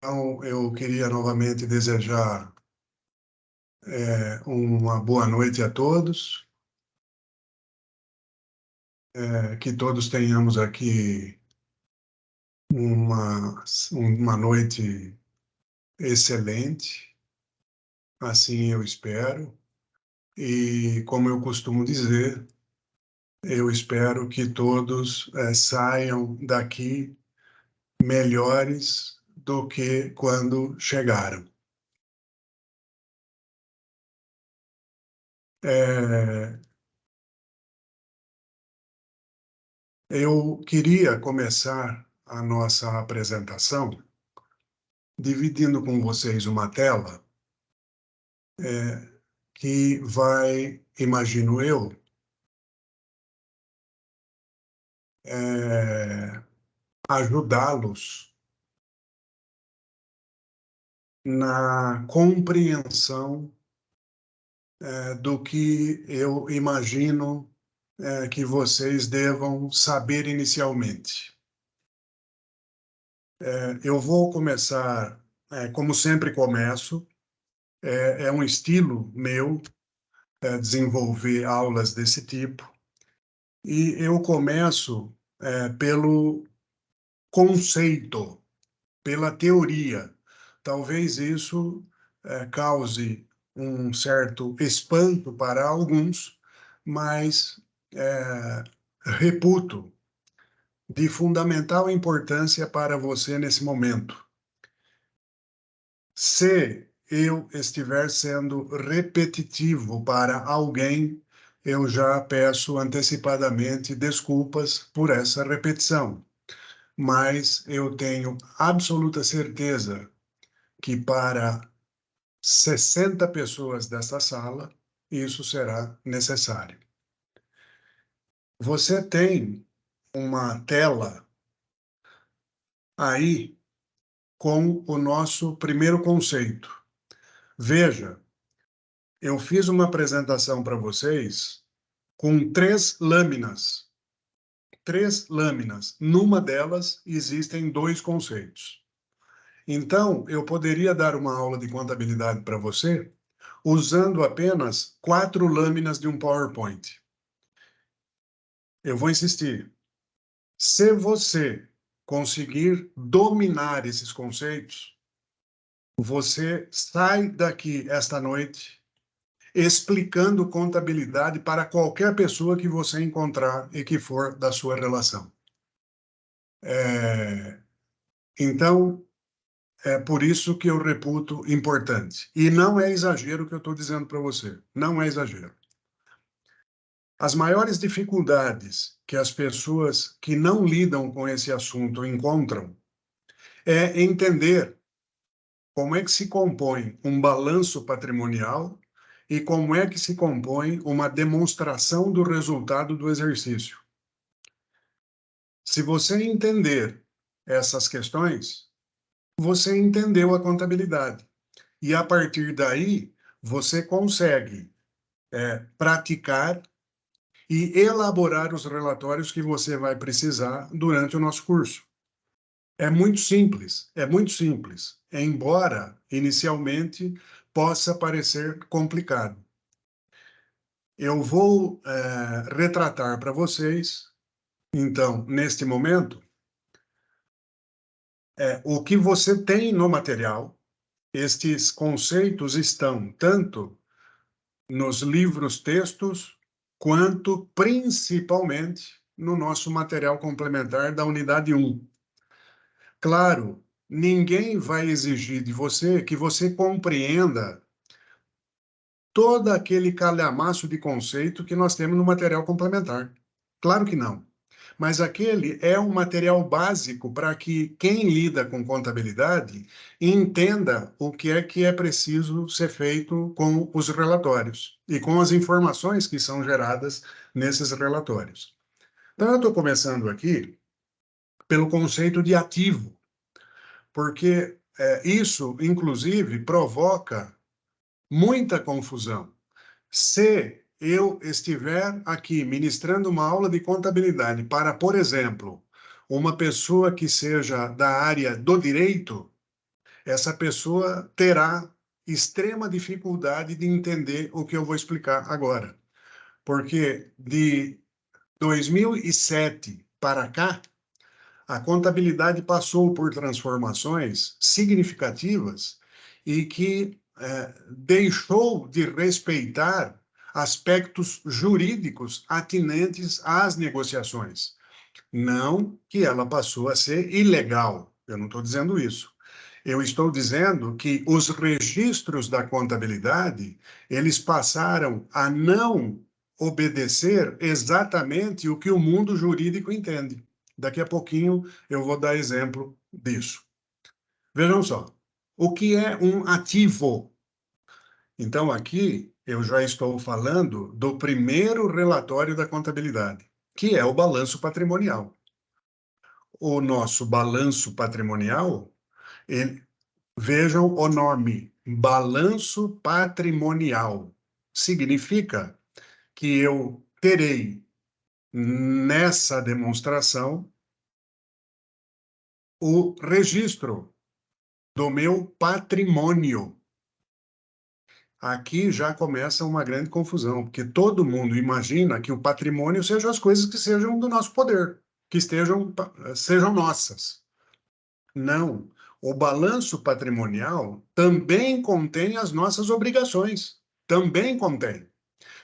Então, eu queria novamente desejar uma boa noite a todos, que todos tenhamos aqui uma noite excelente, assim eu espero. E, como eu costumo dizer, eu espero que todos saiam daqui melhores do que quando chegaram. É, eu queria começar a nossa apresentação dividindo com vocês uma tela que vai, imagino eu, ajudá-los na compreensão do que eu imagino que vocês devam saber inicialmente. Eu vou começar, como sempre começo, é um estilo meu desenvolver aulas desse tipo, e eu começo pelo conceito, pela teoria. Talvez isso cause um certo espanto para alguns, mas reputo de fundamental importância para você nesse momento. Se eu estiver sendo repetitivo para alguém, eu já peço antecipadamente desculpas por essa repetição. Mas eu tenho absoluta certeza que para 60 pessoas desta sala, isso será necessário. Você tem uma tela aí com o nosso primeiro conceito. Veja, eu fiz uma apresentação para vocês com 3 lâminas. 3 lâminas. Numa delas existem 2 conceitos. Então, eu poderia dar uma aula de contabilidade para você usando apenas 4 lâminas de um PowerPoint. Eu vou insistir. Se você conseguir dominar esses conceitos, você sai daqui esta noite explicando contabilidade para qualquer pessoa que você encontrar e que for da sua relação. Então, é por isso que eu reputo importante. E não é exagero o que eu estou dizendo para você. Não é exagero. As maiores dificuldades que as pessoas que não lidam com esse assunto encontram é entender como é que se compõe um balanço patrimonial e como é que se compõe uma demonstração do resultado do exercício. Se você entender essas questões, você entendeu a contabilidade. E a partir daí, você consegue praticar e elaborar os relatórios que você vai precisar durante o nosso curso. É muito simples, é muito simples, embora inicialmente possa parecer complicado. Eu vou retratar para vocês, então, neste momento, o que você tem no material. Estes conceitos estão tanto nos livros textos, quanto principalmente no nosso material complementar da unidade 1. Claro, ninguém vai exigir de você que você compreenda todo aquele calhamaço de conceito que nós temos no material complementar. Claro que não. Mas aquele é um material básico para que quem lida com contabilidade entenda o que é preciso ser feito com os relatórios e com as informações que são geradas nesses relatórios. Então, eu estou começando aqui pelo conceito de ativo, porque isso, inclusive, provoca muita confusão. Se eu estiver aqui ministrando uma aula de contabilidade para, por exemplo, uma pessoa que seja da área do direito, essa pessoa terá extrema dificuldade de entender o que eu vou explicar agora. Porque de 2007 para cá, a contabilidade passou por transformações significativas e que deixou de respeitar aspectos jurídicos atinentes às negociações. Não que ela passou a ser ilegal, eu não estou dizendo isso. Eu estou dizendo que os registros da contabilidade, eles passaram a não obedecer exatamente o que o mundo jurídico entende. Daqui a pouquinho eu vou dar exemplo disso. Vejam só, o que é um ativo? Então, aqui eu já estou falando do primeiro relatório da contabilidade, que é o balanço patrimonial. O nosso balanço patrimonial, vejam o nome, balanço patrimonial. Significa que eu terei nessa demonstração o registro do meu patrimônio. Aqui já começa uma grande confusão, porque todo mundo imagina que o patrimônio sejam as coisas que sejam do nosso poder, que sejam nossas. Não. O balanço patrimonial também contém as nossas obrigações. Também contém.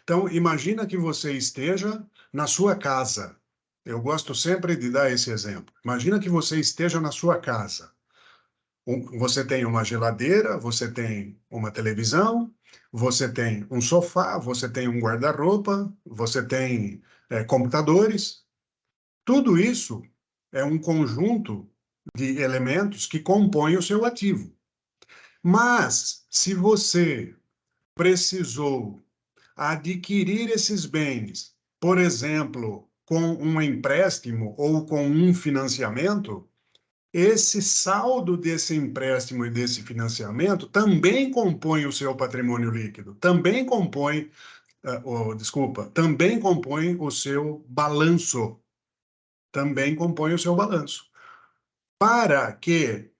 Então, imagina que você esteja na sua casa. Eu gosto sempre de dar esse exemplo. Imagina que você esteja na sua casa. Você tem uma geladeira, você tem uma televisão, você tem um sofá, você tem um guarda-roupa, você tem computadores. Tudo isso é um conjunto de elementos que compõem o seu ativo. Mas, se você precisou adquirir esses bens, por exemplo, com um empréstimo ou com um financiamento, esse saldo desse empréstimo e desse financiamento também compõe o seu patrimônio líquido, também compõe, também compõe o seu balanço, também compõe o seu balanço. Para que,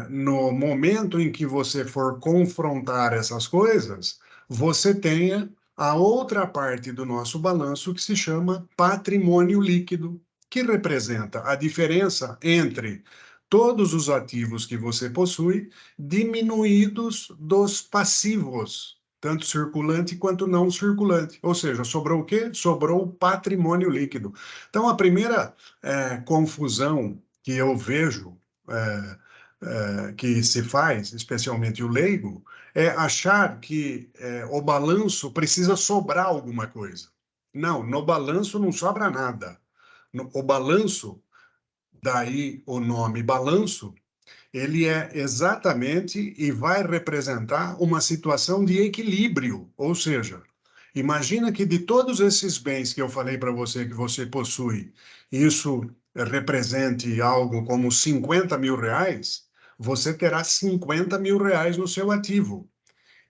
no momento em que você for confrontar essas coisas, você tenha a outra parte do nosso balanço que se chama patrimônio líquido, que representa a diferença entre todos os ativos que você possui, diminuídos dos passivos, tanto circulante quanto não circulante. Ou seja, sobrou o quê? Sobrou o patrimônio líquido. Então, a primeira confusão que eu vejo que se faz, especialmente o leigo, é achar que o balanço precisa sobrar alguma coisa. Não, no balanço não sobra nada. O balanço, daí o nome balanço, ele é exatamente e vai representar uma situação de equilíbrio, ou seja, imagina que de todos esses bens que eu falei para você que você possui, isso represente algo como 50 mil reais, você terá 50 mil reais no seu ativo.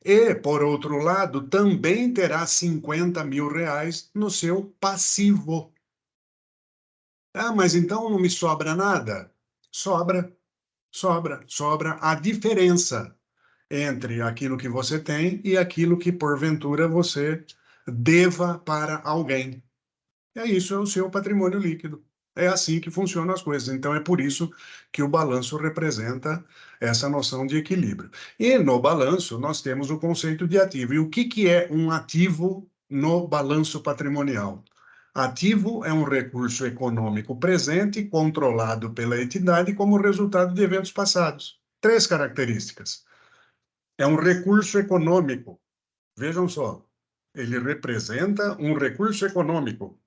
E, por outro lado, também terá 50 mil reais no seu passivo. Ah, mas então não me sobra nada? Sobra, sobra a diferença entre aquilo que você tem e aquilo que, porventura, você deva para alguém. É isso, é o seu patrimônio líquido. É assim que funcionam as coisas. Então, é por isso que o balanço representa essa noção de equilíbrio. E no balanço, nós temos o conceito de ativo. E o que é um ativo no balanço patrimonial? Ativo é um recurso econômico presente, controlado pela entidade como resultado de eventos passados. Três características. É um recurso econômico. Vejam só, ele representa um recurso econômico.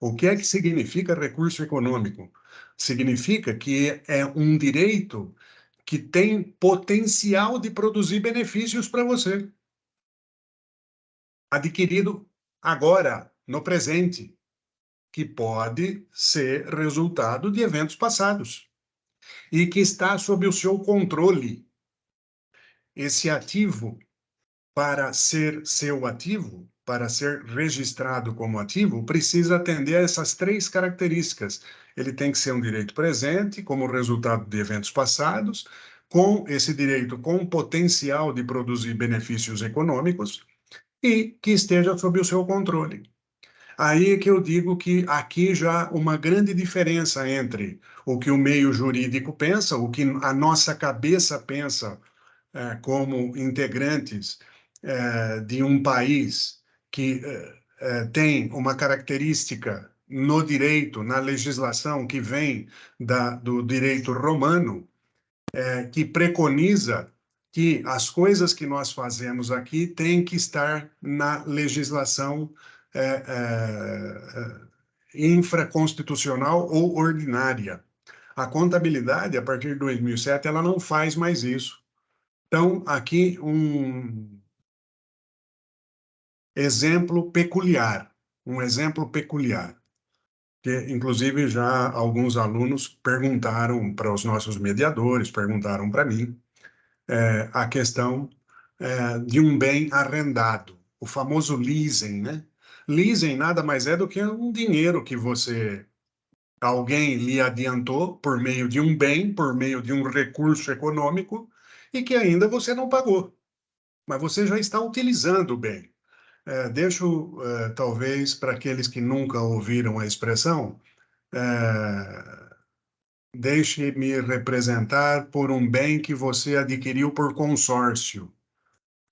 O que é que significa recurso econômico? Significa que é um direito que tem potencial de produzir benefícios para você, adquirido agora, no presente, que pode ser resultado de eventos passados e que está sob o seu controle. Esse ativo, para ser seu ativo, para ser registrado como ativo, precisa atender a essas três características. Ele tem que ser um direito presente, como resultado de eventos passados, com esse direito com potencial de produzir benefícios econômicos e que esteja sob o seu controle. Aí é que eu digo que aqui já uma grande diferença entre o que o meio jurídico pensa, o que a nossa cabeça pensa como integrantes de um país que tem uma característica no direito, na legislação que vem do direito romano, que preconiza que as coisas que nós fazemos aqui têm que estar na legislação infraconstitucional ou ordinária. A contabilidade, a partir de 2007, ela não faz mais isso. Então, aqui um exemplo peculiar, que inclusive já alguns alunos perguntaram para os nossos mediadores, perguntaram para mim, a questão de um bem arrendado, o famoso leasing, né? Leasing nada mais é do que um dinheiro que alguém lhe adiantou por meio de um bem, por meio de um recurso econômico, e que ainda você não pagou, mas você já está utilizando o bem. Deixo, talvez, para aqueles que nunca ouviram a expressão, deixe-me representar por um bem que você adquiriu por consórcio.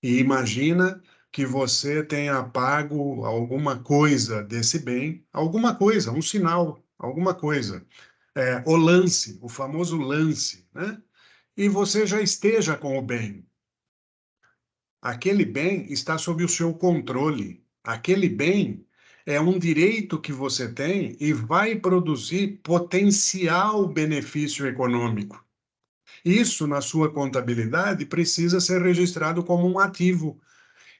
E imagina que você tenha pago alguma coisa desse bem, alguma coisa, um sinal, alguma coisa. O lance, o famoso lance, né? E você já esteja com o bem. Aquele bem está sob o seu controle. Aquele bem é um direito que você tem e vai produzir potencial benefício econômico. Isso, na sua contabilidade, precisa ser registrado como um ativo,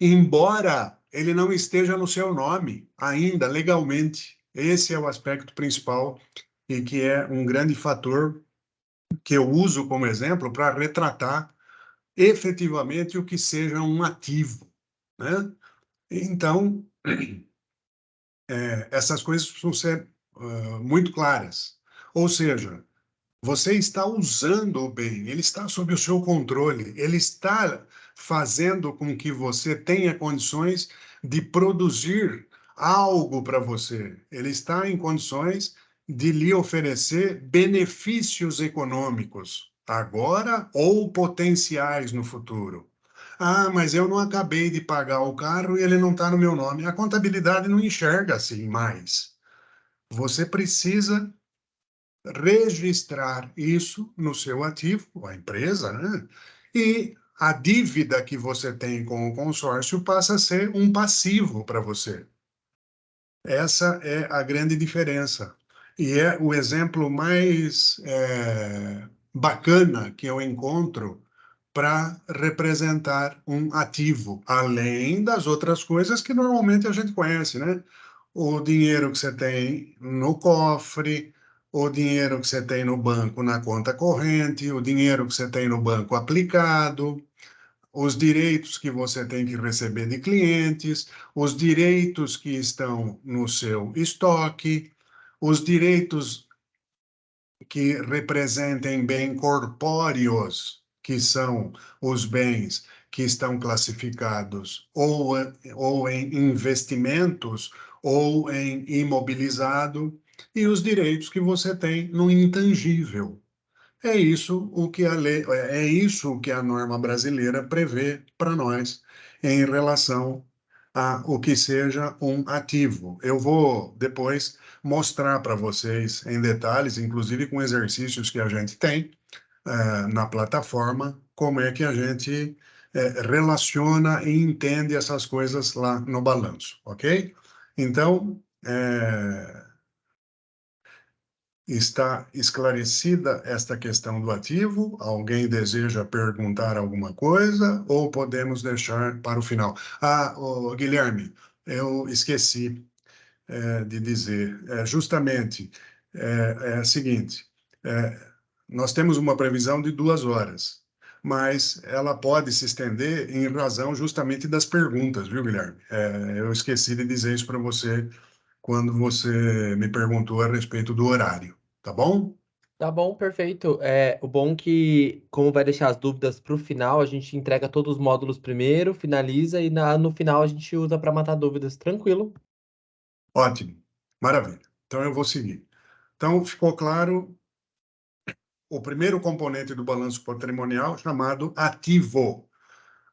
embora ele não esteja no seu nome ainda legalmente. Esse é o aspecto principal e que é um grande fator que eu uso como exemplo para retratar efetivamente o que seja um ativo, né? Então, essas coisas precisam ser muito claras. Ou seja, você está usando o bem, ele está sob o seu controle, ele está fazendo com que você tenha condições de produzir algo para você, ele está em condições de lhe oferecer benefícios econômicos, agora ou potenciais no futuro. Ah, mas eu não acabei de pagar o carro e ele não está no meu nome. A contabilidade não enxerga assim mais. Você precisa registrar isso no seu ativo, a empresa, né? E a dívida que você tem com o consórcio passa a ser um passivo para você. Essa é a grande diferença. E é o exemplo mais bacana que eu encontro para representar um ativo, além das outras coisas que normalmente a gente conhece, né? O dinheiro que você tem no cofre, o dinheiro que você tem no banco na conta corrente, o dinheiro que você tem no banco aplicado, os direitos que você tem que receber de clientes, os direitos que estão no seu estoque, os direitos que representem bem corpóreos, que são os bens que estão classificados ou em investimentos ou em imobilizado, e os direitos que você tem no intangível. É isso o que a lei, é isso o que a norma brasileira prevê para nós em relação a o que seja um ativo. Eu vou depois mostrar para vocês em detalhes, inclusive com exercícios que a gente tem na plataforma, como é que a gente relaciona e entende essas coisas lá no balanço, ok? Então, está esclarecida esta questão do ativo? Alguém deseja perguntar alguma coisa ou podemos deixar para o final? Ah, Guilherme, eu esqueci de dizer. Justamente, é o seguinte, é, nós temos uma previsão de 2 horas, mas ela pode se estender em razão justamente das perguntas, viu, Guilherme? Eu esqueci de dizer isso para você quando você me perguntou a respeito do horário, tá bom? Tá bom, perfeito. O bom que, como vai deixar as dúvidas para o final, a gente entrega todos os módulos primeiro, finaliza e no final a gente usa para matar dúvidas. Tranquilo. Ótimo, maravilha. Então eu vou seguir. Então ficou claro o primeiro componente do balanço patrimonial chamado ativo.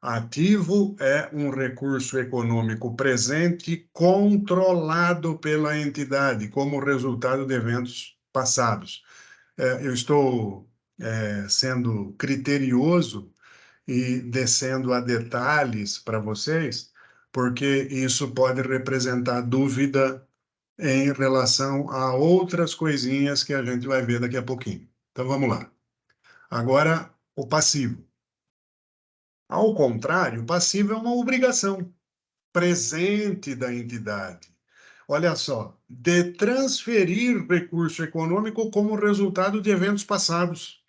Ativo é um recurso econômico presente controlado pela entidade como resultado de eventos passados. Eu estou sendo criterioso e descendo a detalhes para vocês, porque isso pode representar dúvida em relação a outras coisinhas que a gente vai ver daqui a pouquinho. Então vamos lá. Agora, o passivo. Ao contrário, o passivo é uma obrigação presente da entidade. Olha só, de transferir recurso econômico como resultado de eventos passados.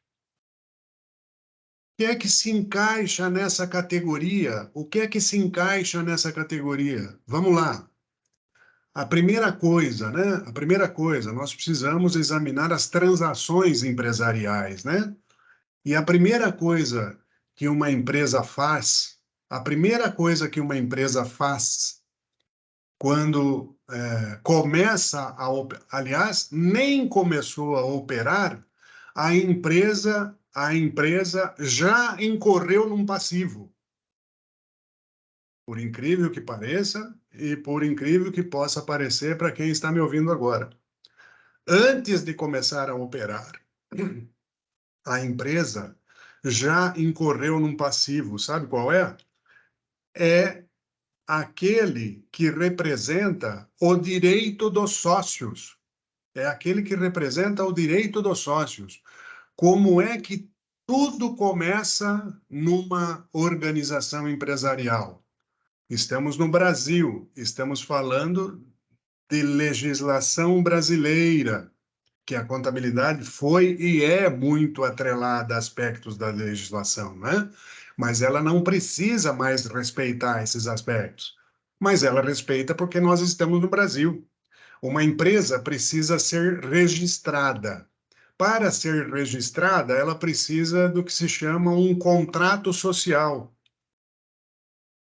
O que é que se encaixa nessa categoria? O que é que se encaixa nessa categoria? Vamos lá. A primeira coisa, né? A primeira coisa, nós precisamos examinar as transações empresariais, né? E a primeira coisa que uma empresa faz, a primeira coisa que uma empresa faz quando começa aliás, nem começou a operar, a empresa já incorreu num passivo. Por incrível que pareça e por incrível que possa parecer para quem está me ouvindo agora. Antes de começar a operar, a empresa já incorreu num passivo. Sabe qual é? É aquele que representa o direito dos sócios. É aquele que representa o direito dos sócios. Como é que tudo começa numa organização empresarial? Estamos no Brasil, estamos falando de legislação brasileira, que a contabilidade foi e é muito atrelada a aspectos da legislação, né? Mas ela não precisa mais respeitar esses aspectos. Mas ela respeita porque nós estamos no Brasil. Uma empresa precisa ser registrada. Para ser registrada, ela precisa do que se chama um contrato social.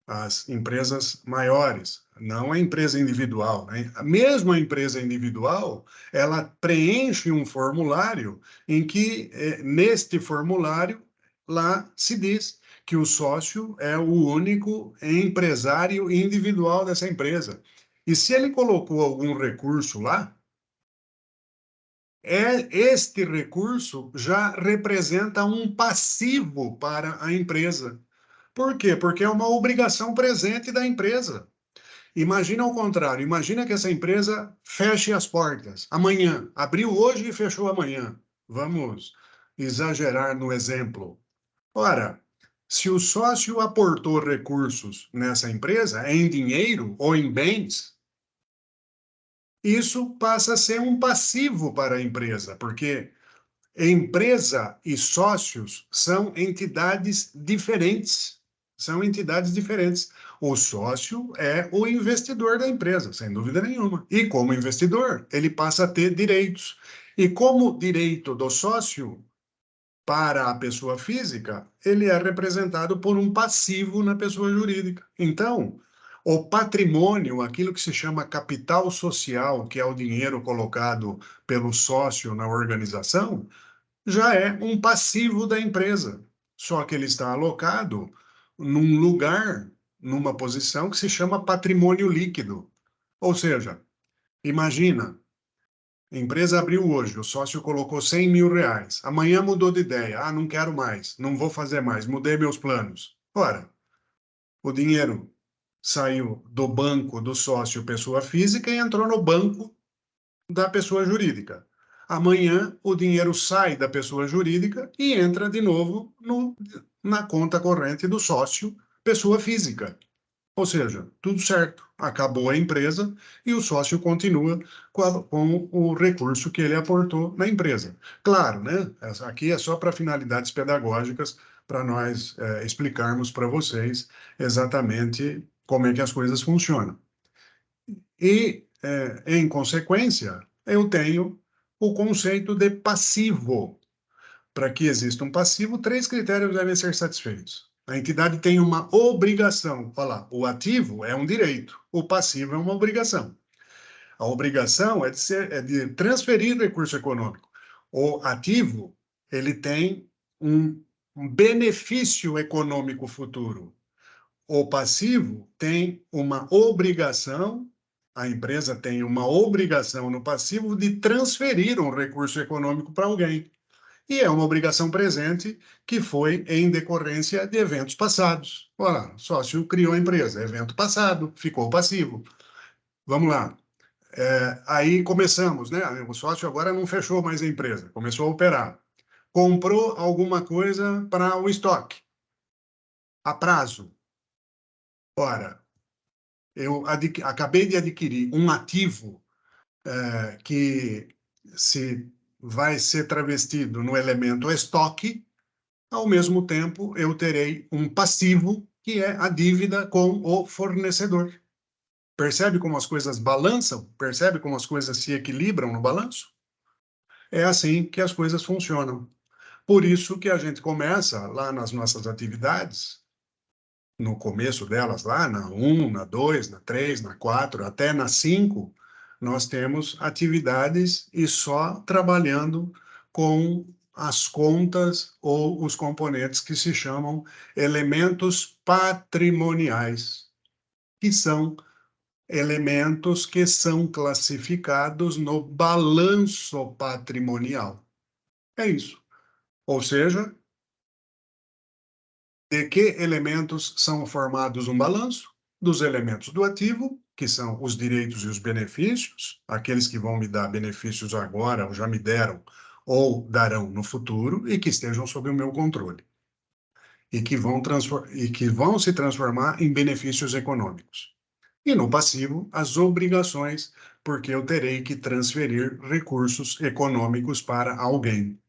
As empresas maiores, não a empresa individual, né? Mesmo a empresa individual, ela preenche um formulário em que, neste formulário, lá se diz que o sócio é o único empresário individual dessa empresa. E se ele colocou algum recurso lá, este recurso já representa um passivo para a empresa. Por quê? Porque é uma obrigação presente da empresa. Imagina ao contrário, imagina que essa empresa feche as portas amanhã, abriu hoje e fechou amanhã. Vamos exagerar no exemplo. Ora, se o sócio aportou recursos nessa empresa, em dinheiro ou em bens, isso passa a ser um passivo para a empresa, porque empresa e sócios são entidades diferentes. São entidades diferentes. O sócio é o investidor da empresa, sem dúvida nenhuma. E como investidor, ele passa a ter direitos. E como direito do sócio, para a pessoa física, ele é representado por um passivo na pessoa jurídica. Então, o patrimônio, aquilo que se chama capital social, que é o dinheiro colocado pelo sócio na organização, já é um passivo da empresa. Só que ele está alocado num lugar, numa posição que se chama patrimônio líquido. Ou seja, imagina, a empresa abriu hoje, o sócio colocou 100 mil reais. Amanhã mudou de ideia. Ah, não quero mais, não vou fazer mais, mudei meus planos. Ora, o dinheiro saiu do banco do sócio pessoa física e entrou no banco da pessoa jurídica. Amanhã o dinheiro sai da pessoa jurídica e entra de novo na conta corrente do sócio, pessoa física. Ou seja, tudo certo, acabou a empresa e o sócio continua com o recurso que ele aportou na empresa. Claro, né? Aqui é só para finalidades pedagógicas, para nós explicarmos para vocês exatamente como é que as coisas funcionam. E, em consequência, eu tenho o conceito de passivo. Para que exista um passivo, 3 critérios devem ser satisfeitos. A entidade tem uma obrigação. Olha lá, o ativo é um direito, o passivo é uma obrigação. A obrigação é de transferir recurso econômico. O ativo, ele tem um benefício econômico futuro. O passivo tem uma obrigação, a empresa tem uma obrigação no passivo de transferir um recurso econômico para alguém. E é uma obrigação presente que foi em decorrência de eventos passados. Olha, sócio criou a empresa, evento passado, ficou passivo. Vamos lá. Aí começamos, né? O sócio agora não fechou mais a empresa, começou a operar. Comprou alguma coisa para o estoque, a prazo. Ora, eu acabei de adquirir um ativo que se vai ser travestido no elemento estoque. Ao mesmo tempo, eu terei um passivo, que é a dívida com o fornecedor. Percebe como as coisas balançam? Percebe como as coisas se equilibram no balanço? É assim que as coisas funcionam. Por isso que a gente começa lá nas nossas atividades, no começo delas, lá na 1, na 2, na 3, na 4, até na 5, nós temos atividades e só trabalhando com as contas ou os componentes que se chamam elementos patrimoniais, que são elementos que são classificados no balanço patrimonial. É isso. Ou seja, de que elementos são formados um balanço? Dos elementos do ativo, que são os direitos e os benefícios, aqueles que vão me dar benefícios agora, ou já me deram, ou darão no futuro, e que estejam sob o meu controle. E que vão se transformar em benefícios econômicos. E no passivo, as obrigações, porque eu terei que transferir recursos econômicos para alguém.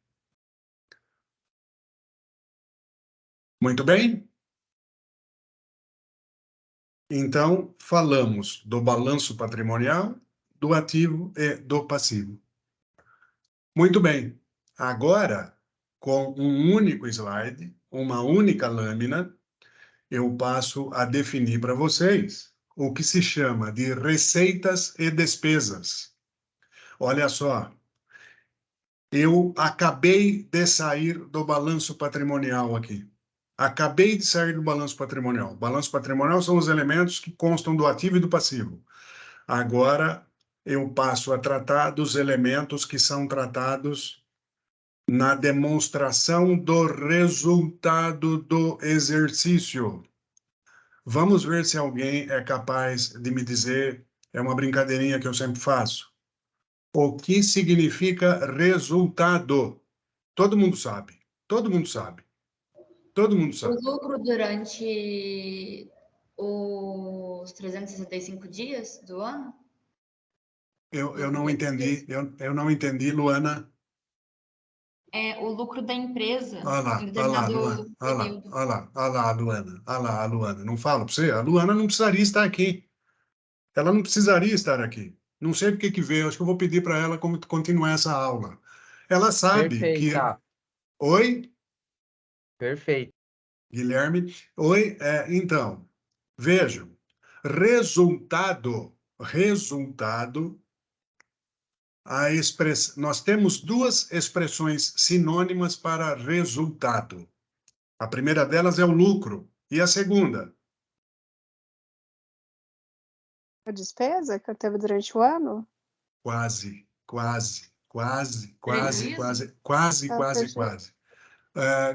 Muito bem? Então, falamos do balanço patrimonial, do ativo e do passivo. Muito bem. Agora, com um único slide, uma única lâmina, eu passo a definir para vocês o que se chama de receitas e despesas. Olha só, eu acabei de sair do balanço patrimonial aqui. Acabei de sair do balanço patrimonial. Balanço patrimonial são os elementos que constam do ativo e do passivo. Agora eu passo a tratar dos elementos que são tratados na demonstração do resultado do exercício. Vamos ver se alguém é capaz de me dizer, é uma brincadeirinha que eu sempre faço. O que significa resultado? Todo mundo sabe. Todo mundo sabe. Todo mundo O sabe. lucro durante os 365 dias do ano? Eu não entendi, eu não entendi, Luana. É o lucro da empresa em Olha lá, determinado Luana. período. Olha lá, Luana. Olha lá, a Luana. Não falo para você? A Luana não precisaria estar aqui. Ela não precisaria estar aqui. Não sei por que veio. Acho que eu vou pedir para ela como continuar essa aula. Ela sabe que... Perfeita. Oi, Perfeito. Guilherme? Oi, então, vejam. Resultado, nós temos duas expressões sinônimas para resultado. A primeira delas é o lucro. E a segunda? A despesa que eu teve durante o ano? Quase, quase, quase, quase, Prejuízo? quase.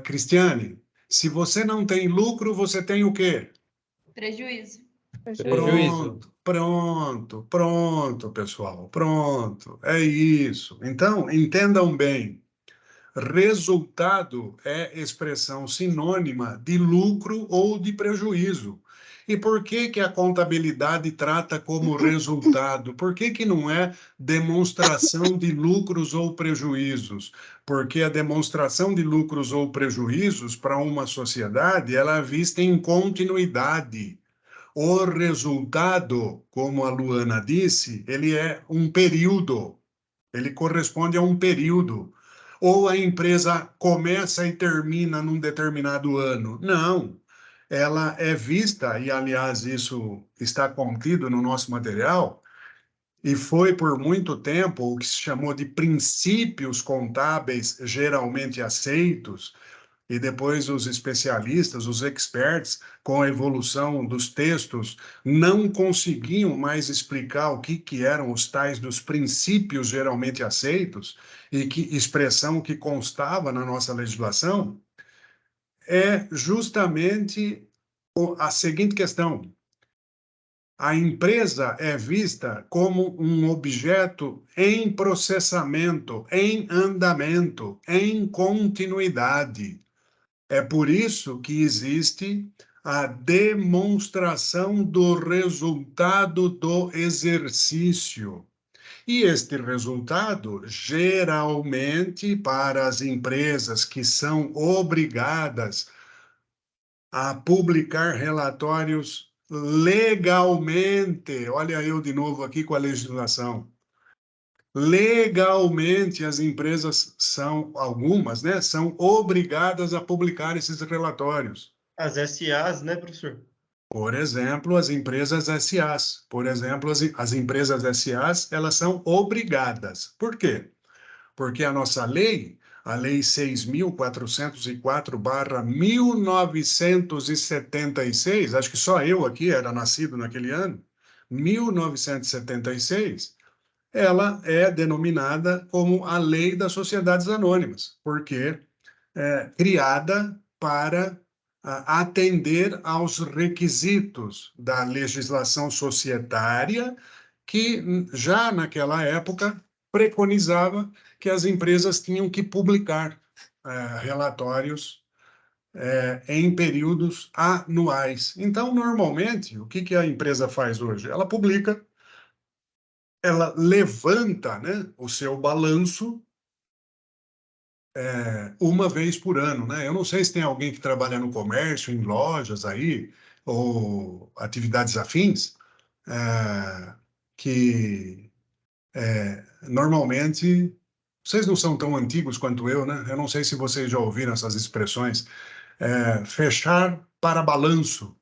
Cristiane, se você não tem lucro, você tem o quê? Prejuízo. Prejuízo. Pronto, pessoal, pronto. É isso. Então, entendam bem. Resultado é expressão sinônima de lucro ou de prejuízo. E por que que a contabilidade trata como resultado? Por que que não é demonstração de lucros ou prejuízos? Porque a demonstração de lucros ou prejuízos para uma sociedade, ela é vista em continuidade. O resultado, como a Luana disse, ele é um período. Ele corresponde a um período. Ou a empresa começa e termina num determinado ano. Não. Ela é vista, e aliás isso está contido no nosso material, e foi por muito tempo o que se chamou de princípios contábeis geralmente aceitos, e depois os especialistas, os experts, com a evolução dos textos, não conseguiam mais explicar o que eram os tais dos princípios geralmente aceitos, e que expressão que constava na nossa legislação, é justamente a seguinte questão: a empresa é vista como um objeto em processamento, em andamento, em continuidade. É por isso que existe a demonstração do resultado do exercício. E este resultado, geralmente, para as empresas que são obrigadas a publicar relatórios legalmente, olha eu de novo aqui com a legislação. Legalmente, as empresas são, algumas, né, são obrigadas a publicar esses relatórios. As SAs, né, professor? Por exemplo, as empresas SAs. Por exemplo, as empresas SAs, elas são obrigadas. Por quê? Porque a nossa lei, a Lei 6.404/1976, acho que só eu aqui era nascido naquele ano, 1976, ela é denominada como a Lei das Sociedades Anônimas, porque é criada para atender aos requisitos da legislação societária, que já naquela época preconizava que as empresas tinham que publicar relatórios em períodos anuais. Então, normalmente, o que a empresa faz hoje? Ela publica, ela levanta, né, o seu balanço uma vez por ano, né? Eu não sei se tem alguém que trabalha no comércio, em lojas aí, ou atividades afins, que normalmente, vocês não são tão antigos quanto eu, né? Eu não sei se vocês já ouviram essas expressões, fechar para balanço.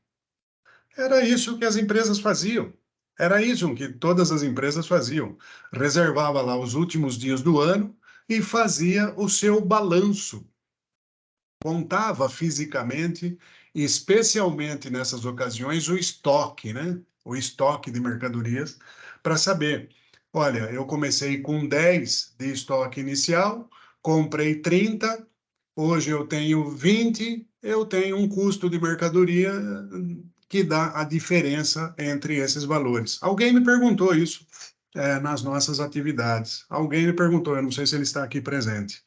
Era isso que as empresas faziam. Era isso que todas as empresas faziam. Reservava lá os últimos dias do ano e fazia o seu balanço. Contava fisicamente, especialmente nessas ocasiões, o estoque, né? O estoque de mercadorias, para saber, olha, eu comecei com 10 de estoque inicial, comprei 30, hoje eu tenho 20, eu tenho um custo de mercadoria que dá a diferença entre esses valores. Alguém me perguntou isso nas nossas atividades. Alguém me perguntou, eu não sei se ele está aqui presente.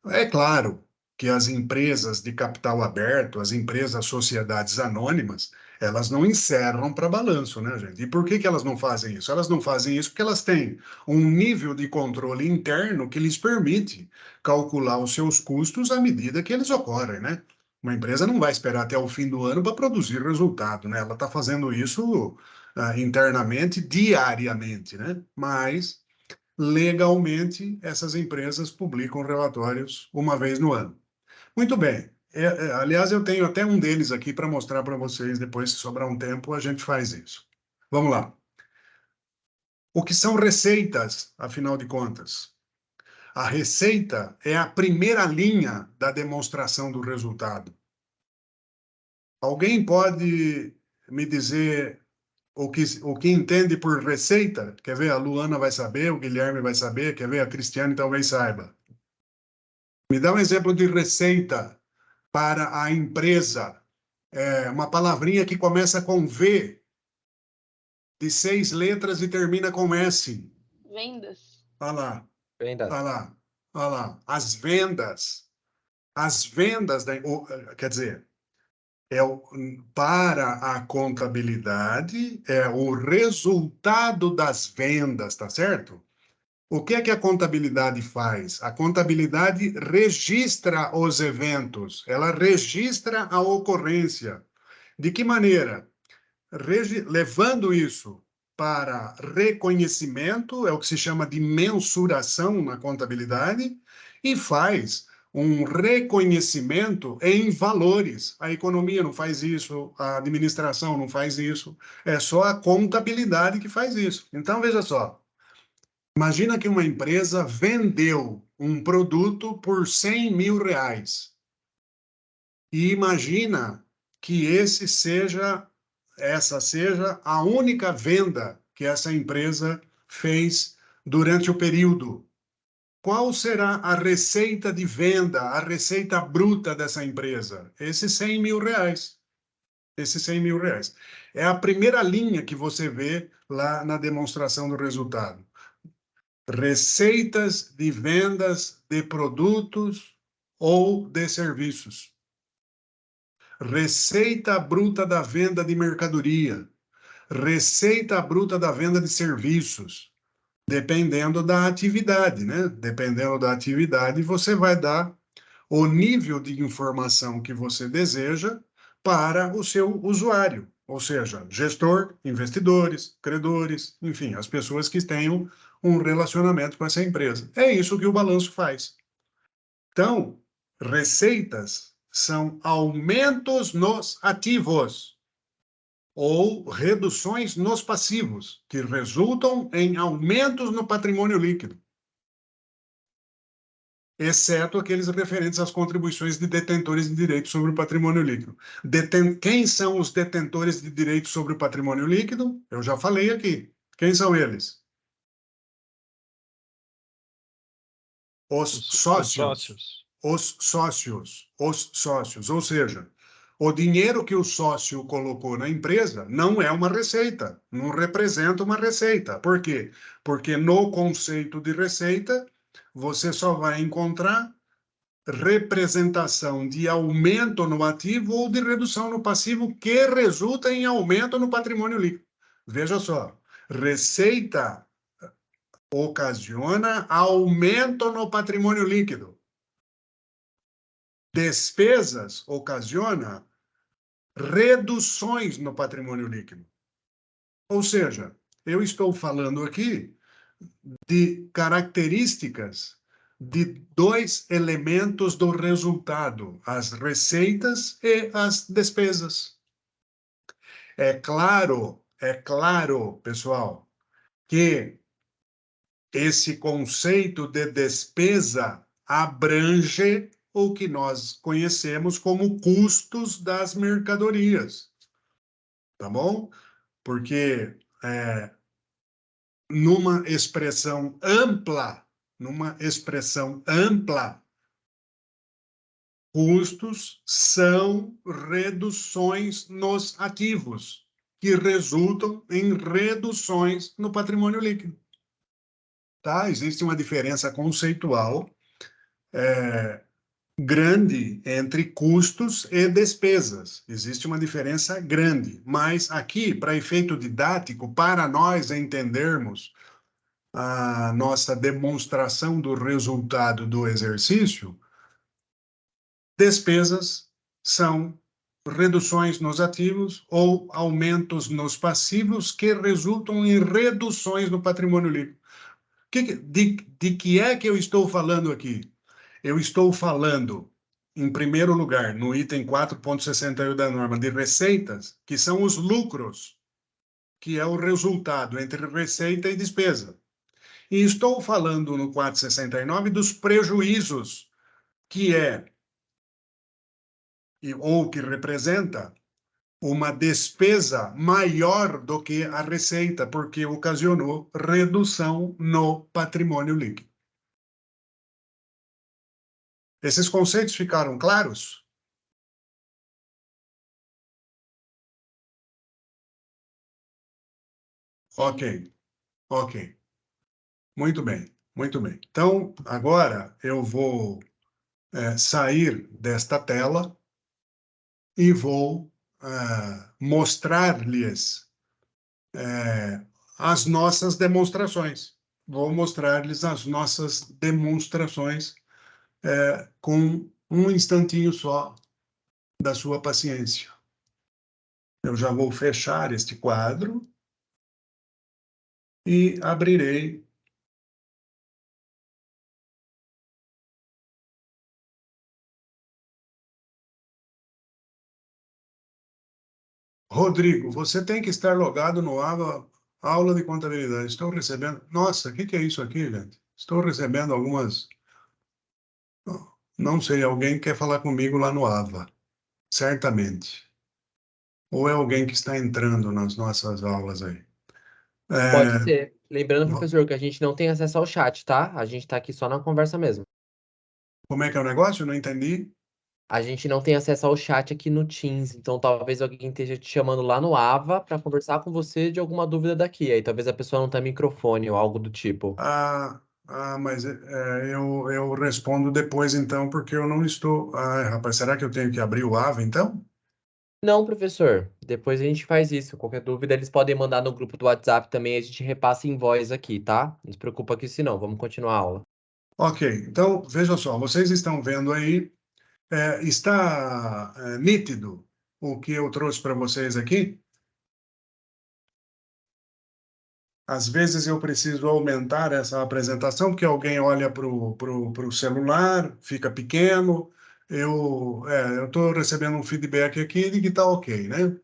É claro que as empresas de capital aberto, as empresas sociedades anônimas, elas não encerram para balanço, né, gente? E por que elas não fazem isso? Elas não fazem isso porque elas têm um nível de controle interno que lhes permite calcular os seus custos à medida que eles ocorrem, né? Uma empresa não vai esperar até o fim do ano para produzir resultado, né? Ela está fazendo isso internamente, diariamente, né? Mas legalmente, essas empresas publicam relatórios uma vez no ano. Muito bem. Aliás, eu tenho até um deles aqui para mostrar para vocês. Depois, se sobrar um tempo, a gente faz isso. Vamos lá. O que são receitas, afinal de contas? A receita é a primeira linha da demonstração do resultado. Alguém pode me dizer o que entende por receita? Quer ver? A Luana vai saber, o Guilherme vai saber, quer ver? A Cristiane talvez saiba. Me dá um exemplo de receita para a empresa. Uma palavrinha que começa com V, de 6 letras e termina com S. Vendas. Olha lá, Vendas. olha lá, olha lá. As vendas. As vendas, quer dizer, para a contabilidade, é o resultado das vendas, tá certo? O que é que a contabilidade faz? A contabilidade registra os eventos, ela registra a ocorrência. De que maneira? Levando isso para reconhecimento, é o que se chama de mensuração na contabilidade, e faz um reconhecimento em valores. A economia não faz isso, a administração não faz isso, é só a contabilidade que faz isso. Então, veja só, imagina que uma empresa vendeu um produto por R$100.000 e imagina que essa seja a única venda que essa empresa fez durante o período. Qual será a receita de venda, a receita bruta dessa empresa? Esses R$100.000. Esses R$100.000. É a primeira linha que você vê lá na demonstração do resultado. Receitas de vendas de produtos ou de serviços. Receita bruta da venda de mercadoria. Receita bruta da venda de serviços. Dependendo da atividade, né? Dependendo da atividade, você vai dar o nível de informação que você deseja para o seu usuário, ou seja, gestor, investidores, credores, enfim, as pessoas que tenham um relacionamento com essa empresa. É isso que o balanço faz. Então, receitas são aumentos nos ativos ou reduções nos passivos, que resultam em aumentos no patrimônio líquido, exceto aqueles referentes às contribuições de detentores de direitos sobre o patrimônio líquido. Quem são os detentores de direitos sobre o patrimônio líquido? Eu já falei aqui. Quem são eles? Os sócios. Os sócios. Ou seja, o dinheiro que o sócio colocou na empresa não é uma receita, não representa uma receita. Por quê? Porque no conceito de receita, você só vai encontrar representação de aumento no ativo ou de redução no passivo que resulta em aumento no patrimônio líquido. Veja só, receita ocasiona aumento no patrimônio líquido. Despesas ocasiona reduções no patrimônio líquido. Ou seja, eu estou falando aqui de características de dois elementos do resultado, as receitas e as despesas. É claro, pessoal, que esse conceito de despesa abrange o que nós conhecemos como custos das mercadorias, tá bom? Porque numa expressão ampla, custos são reduções nos ativos, que resultam em reduções no patrimônio líquido. Tá? Existe uma diferença conceitual grande entre custos e despesas. Existe uma diferença grande, mas aqui, para efeito didático, para nós entendermos a nossa demonstração do resultado do exercício, despesas são reduções nos ativos ou aumentos nos passivos que resultam em reduções no patrimônio líquido. De que é que eu estou falando aqui? Eu estou falando, em primeiro lugar, no item 4.68 da norma, de receitas, que são os lucros, que é o resultado entre receita e despesa. E estou falando no 469 dos prejuízos, que é, ou que representa, uma despesa maior do que a receita, porque ocasionou redução no patrimônio líquido. Esses conceitos ficaram claros? Ok. Muito bem. Então, agora eu vou sair desta tela e vou mostrar-lhes as nossas demonstrações. Vou mostrar-lhes as nossas demonstrações com um instantinho só da sua paciência. Eu já vou fechar este quadro. e abrirei Rodrigo, você tem que estar logado no aula de contabilidade. Estou recebendo. Nossa, o que é isso aqui, gente? Estou recebendo algumas. Não sei, alguém quer falar comigo lá no AVA, certamente. Ou é alguém que está entrando nas nossas aulas aí. Pode É, ser. Lembrando, professor, que a gente não tem acesso ao chat, tá? A gente tá aqui só na conversa mesmo. como é que é o negócio? Eu não entendi. A gente não tem acesso ao chat aqui no Teams, então talvez alguém esteja te chamando lá no AVA para conversar com você de alguma dúvida daqui. Aí talvez a pessoa não tenha microfone ou algo do tipo. Mas eu respondo depois, então, porque eu não estou. Rapaz, será que eu tenho que abrir o AVA, então? Não, professor. Depois a gente faz isso. Qualquer dúvida, eles podem mandar no grupo do WhatsApp também, a gente repassa em voz aqui, tá? Não se preocupa que se não, vamos continuar a aula. Ok, então, veja só, vocês estão vendo aí, está nítido o que eu trouxe para vocês aqui? Às vezes eu preciso aumentar essa apresentação, porque alguém olha para o celular, fica pequeno. Eu estou recebendo um feedback aqui de que está ok, né?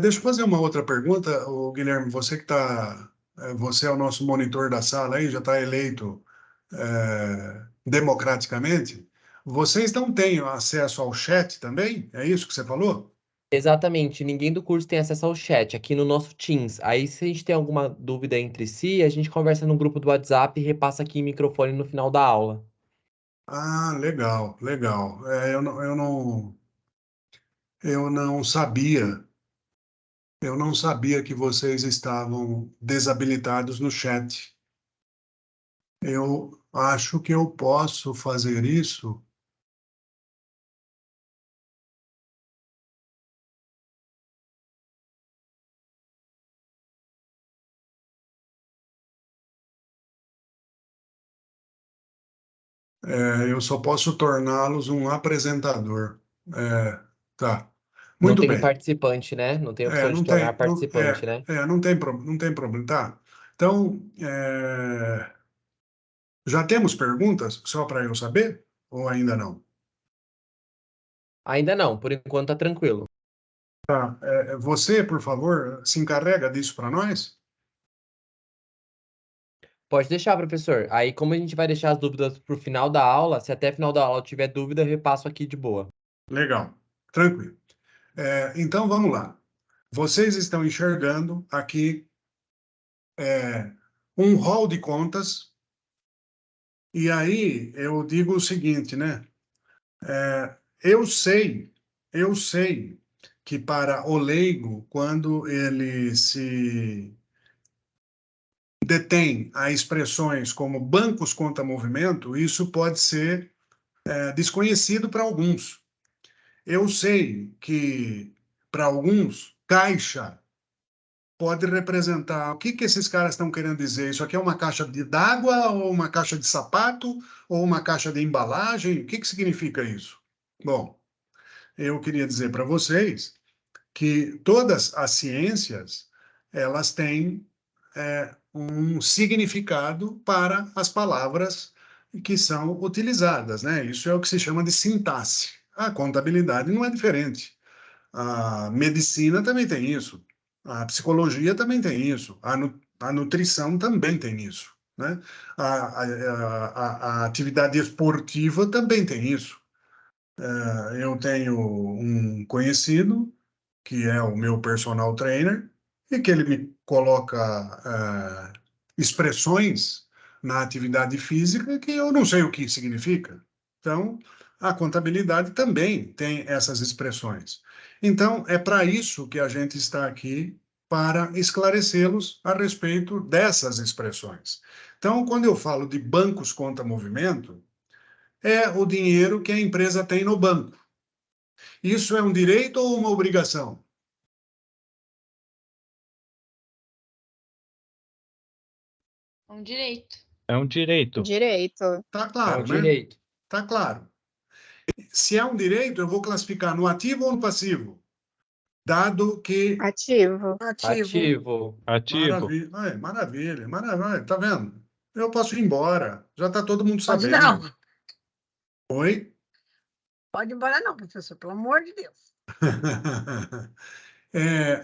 Deixa eu fazer uma outra pergunta, Guilherme. Você é o nosso monitor da sala aí, já está eleito democraticamente. Vocês não têm acesso ao chat também? É isso que você falou? Exatamente, ninguém do curso tem acesso ao chat aqui no nosso Teams. Aí, se a gente tem alguma dúvida entre si, a gente conversa no grupo do WhatsApp e repassa aqui em microfone no final da aula. Legal, legal. Eu não sabia. Eu não sabia que vocês estavam desabilitados no chat. Eu acho que eu posso fazer isso. Eu só posso torná-los um apresentador. Tá. Não Muito tem bem. participante, né? Não tem opção de Não tornar tem, não, participante, né? não tem problema. Tá. Então, já temos perguntas, só para eu saber? Ou ainda não? Ainda não, por enquanto tá tranquilo. Tá. Você, por favor, se encarrega disso para nós? Pode deixar, professor. Aí, como a gente vai deixar as dúvidas pro final da aula, se até final da aula tiver dúvida, eu repasso aqui de boa. Legal. Tranquilo. Então, vamos lá. Vocês estão enxergando aqui um rol de contas, e aí eu digo o seguinte, né? Eu sei que para o leigo, quando ele se detém a expressões como bancos contra movimento, isso pode ser desconhecido para alguns. Eu sei que, para alguns, caixa pode representar o que esses caras estão querendo dizer. Isso aqui é uma caixa d'água, ou uma caixa de sapato, ou uma caixa de embalagem? O que significa isso? Bom, eu queria dizer para vocês que todas as ciências elas têm um significado para as palavras que são utilizadas, né? Isso é o que se chama de sintaxe. A contabilidade não é diferente. A medicina também tem isso. A psicologia também tem isso. A nutrição também tem isso, né? A atividade esportiva também tem isso. Eu tenho um conhecido que é o meu personal trainer e que ele me coloca expressões na atividade física que eu não sei o que significa. Então, a contabilidade também tem essas expressões. Então, é para isso que a gente está aqui, para esclarecê-los a respeito dessas expressões. Então, quando eu falo de bancos contra movimento, é o dinheiro que a empresa tem no banco. Isso é um direito ou uma obrigação? Um direito. É um direito. Direito. Tá É um claro, né? direito. Tá claro. Se é um direito, eu vou classificar no ativo ou no passivo? Dado que... Ativo. Ativo. Maravilha, maravilha, maravilha, tá vendo? Eu posso ir embora, já tá todo mundo Pode sabendo. não. Oi? Pode ir embora não, professor, pelo amor de Deus.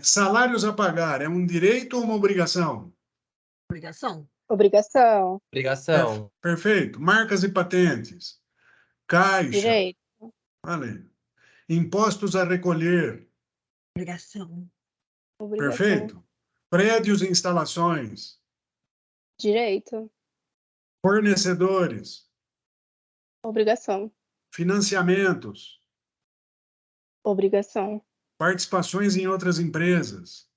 Salários a pagar é um direito ou uma obrigação? Obrigação. Obrigação. Obrigação. Perfeito. Marcas e patentes. Caixa. Direito. Vale. Impostos a recolher. Obrigação. Obrigação. Perfeito. Prédios e instalações. Direito. Fornecedores. Obrigação. Financiamentos. Obrigação. Participações em outras empresas.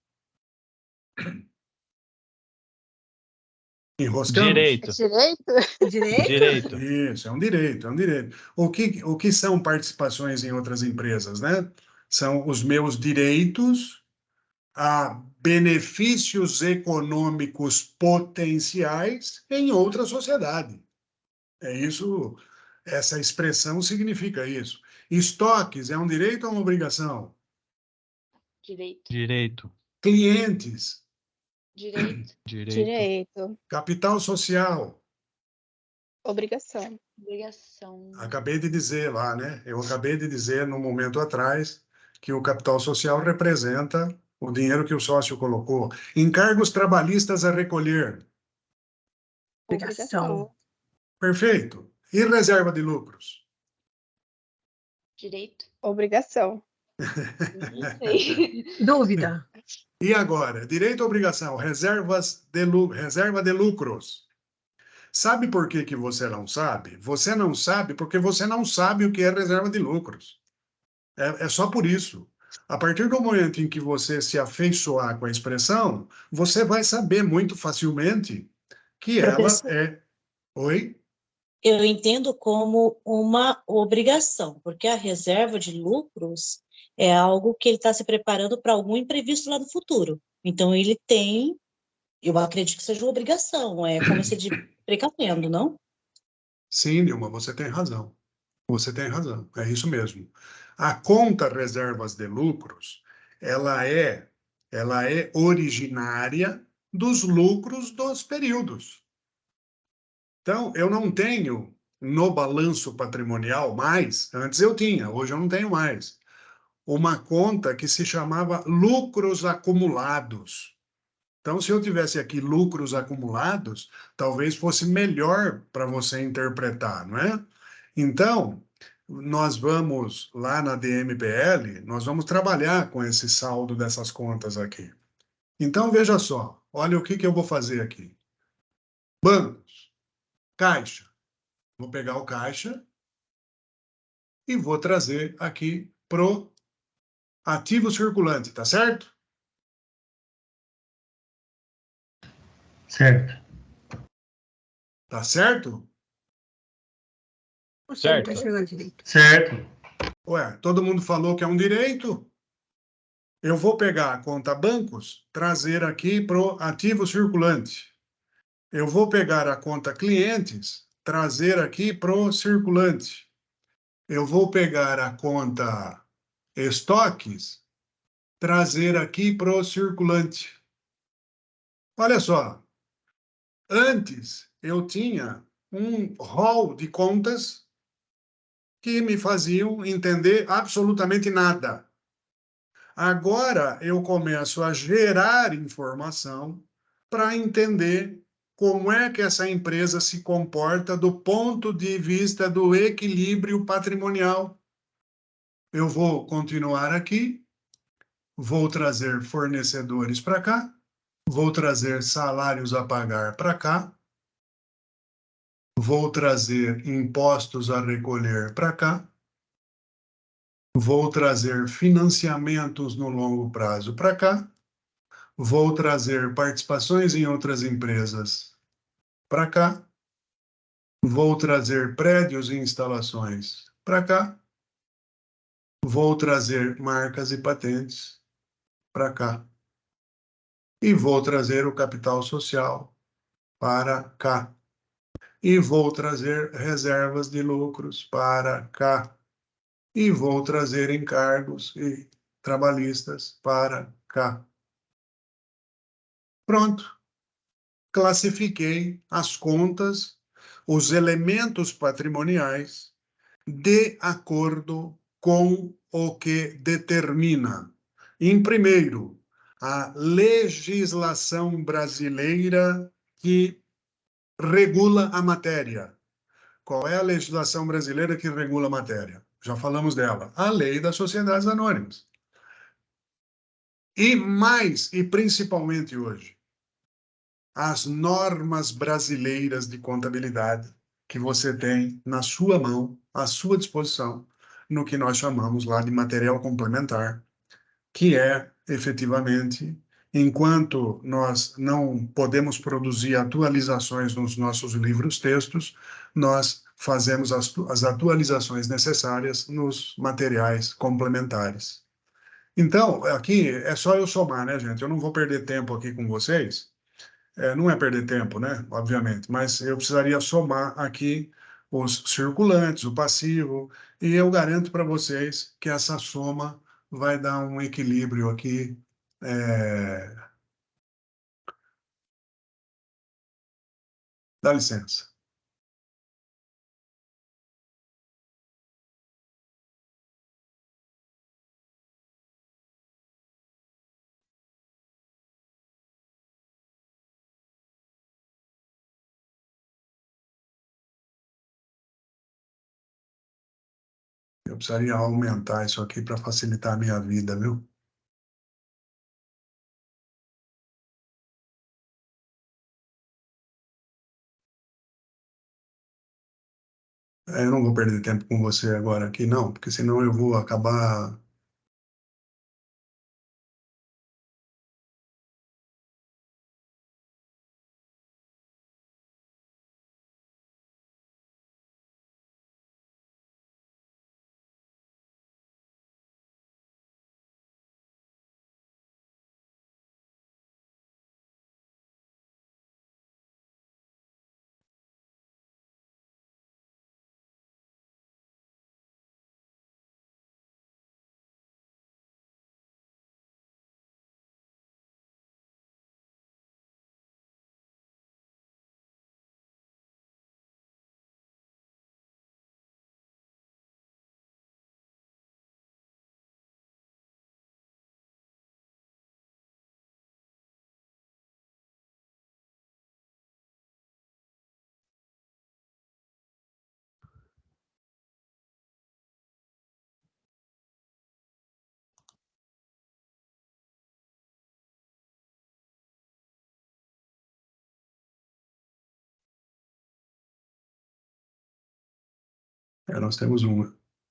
Enroscamos? Direito. Direito? Direito? Direito. Isso, é um direito, é um direito. O que são participações em outras empresas, né? São os meus direitos a benefícios econômicos potenciais em outra sociedade. É isso, essa expressão significa isso. Estoques é um direito ou uma obrigação? Direito. Direito. Clientes, Direito. Direito. Direito. capital social. Obrigação. Obrigação. Acabei de dizer lá, né? Eu acabei de dizer no momento atrás que o capital social representa o dinheiro que o sócio colocou. Encargos trabalhistas a recolher. Obrigação. Perfeito. E reserva de lucros? Direito. Obrigação. Não sei. Dúvida. E agora, direito ou obrigação? Reserva de lucros. Sabe por que que você não sabe? Você não sabe porque você não sabe o que é reserva de lucros. É só por isso. A partir do momento em que você se afeiçoar com a expressão, você vai saber muito facilmente que ela Professor, é... Oi? eu entendo como uma obrigação, porque a reserva de lucros é algo que ele está se preparando para algum imprevisto lá no futuro. Então, ele tem, eu acredito que seja uma obrigação, é como se de precavendo, não? Sim, Nilma, você tem razão. Você tem razão, é isso mesmo. A conta reservas de lucros, ela é originária dos lucros dos períodos. Então, eu não tenho no balanço patrimonial mais, antes eu tinha, hoje eu não tenho mais, uma conta que se chamava lucros acumulados. Então, se eu tivesse aqui lucros acumulados, talvez fosse melhor para você interpretar, não é? Então, nós vamos lá na DMPL, nós vamos trabalhar com esse saldo dessas contas aqui. Então, veja só, olha o que eu vou fazer aqui. Bancos, caixa. Vou pegar o caixa e vou trazer aqui pro ativo circulante, tá certo? Certo. Tá certo? Certo. Direito. Certo. Ué, todo mundo falou que é um direito? Eu vou pegar a conta bancos, trazer aqui pro ativo circulante. Eu vou pegar a conta clientes, trazer aqui pro circulante. Eu vou pegar a conta estoques, trazer aqui pro circulante. Olha só, antes eu tinha um rol de contas que me faziam entender absolutamente nada. Agora eu começo a gerar informação para entender como é que essa empresa se comporta do ponto de vista do equilíbrio patrimonial. Eu vou continuar aqui, vou trazer fornecedores para cá, vou trazer salários a pagar para cá, vou trazer impostos a recolher para cá, vou trazer financiamentos no longo prazo para cá, vou trazer participações em outras empresas para cá, vou trazer prédios e instalações para cá, vou trazer marcas e patentes para cá e vou trazer o capital social para cá e vou trazer reservas de lucros para cá e vou trazer encargos e trabalhistas para cá. Pronto. Classifiquei as contas, os elementos patrimoniais, de acordo com o que determina, em primeiro, a legislação brasileira que regula a matéria. Qual é a legislação brasileira que regula a matéria? Já falamos dela. A Lei das Sociedades Anônimas. E mais, e principalmente hoje, as normas brasileiras de contabilidade que você tem na sua mão, à sua disposição, no que nós chamamos lá de material complementar, que é, efetivamente, enquanto nós não podemos produzir atualizações nos nossos livros-textos, nós fazemos as atualizações necessárias nos materiais complementares. Então, aqui é só eu somar, né, gente? Eu não vou perder tempo aqui com vocês. Não é perder tempo, né? Obviamente, mas eu precisaria somar aqui os circulantes, o passivo, e eu garanto para vocês que essa soma vai dar um equilíbrio aqui. Dá licença. Eu precisaria aumentar isso aqui para facilitar a minha vida, viu? Eu não vou perder tempo com você agora aqui, não, porque senão eu vou acabar.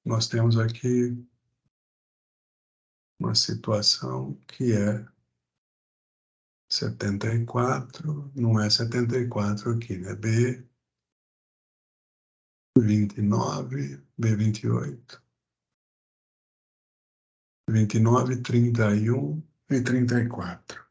Nós temos aqui uma situação que é 74, não é 74 aqui, né? B29, B28, 29, 31 e 34.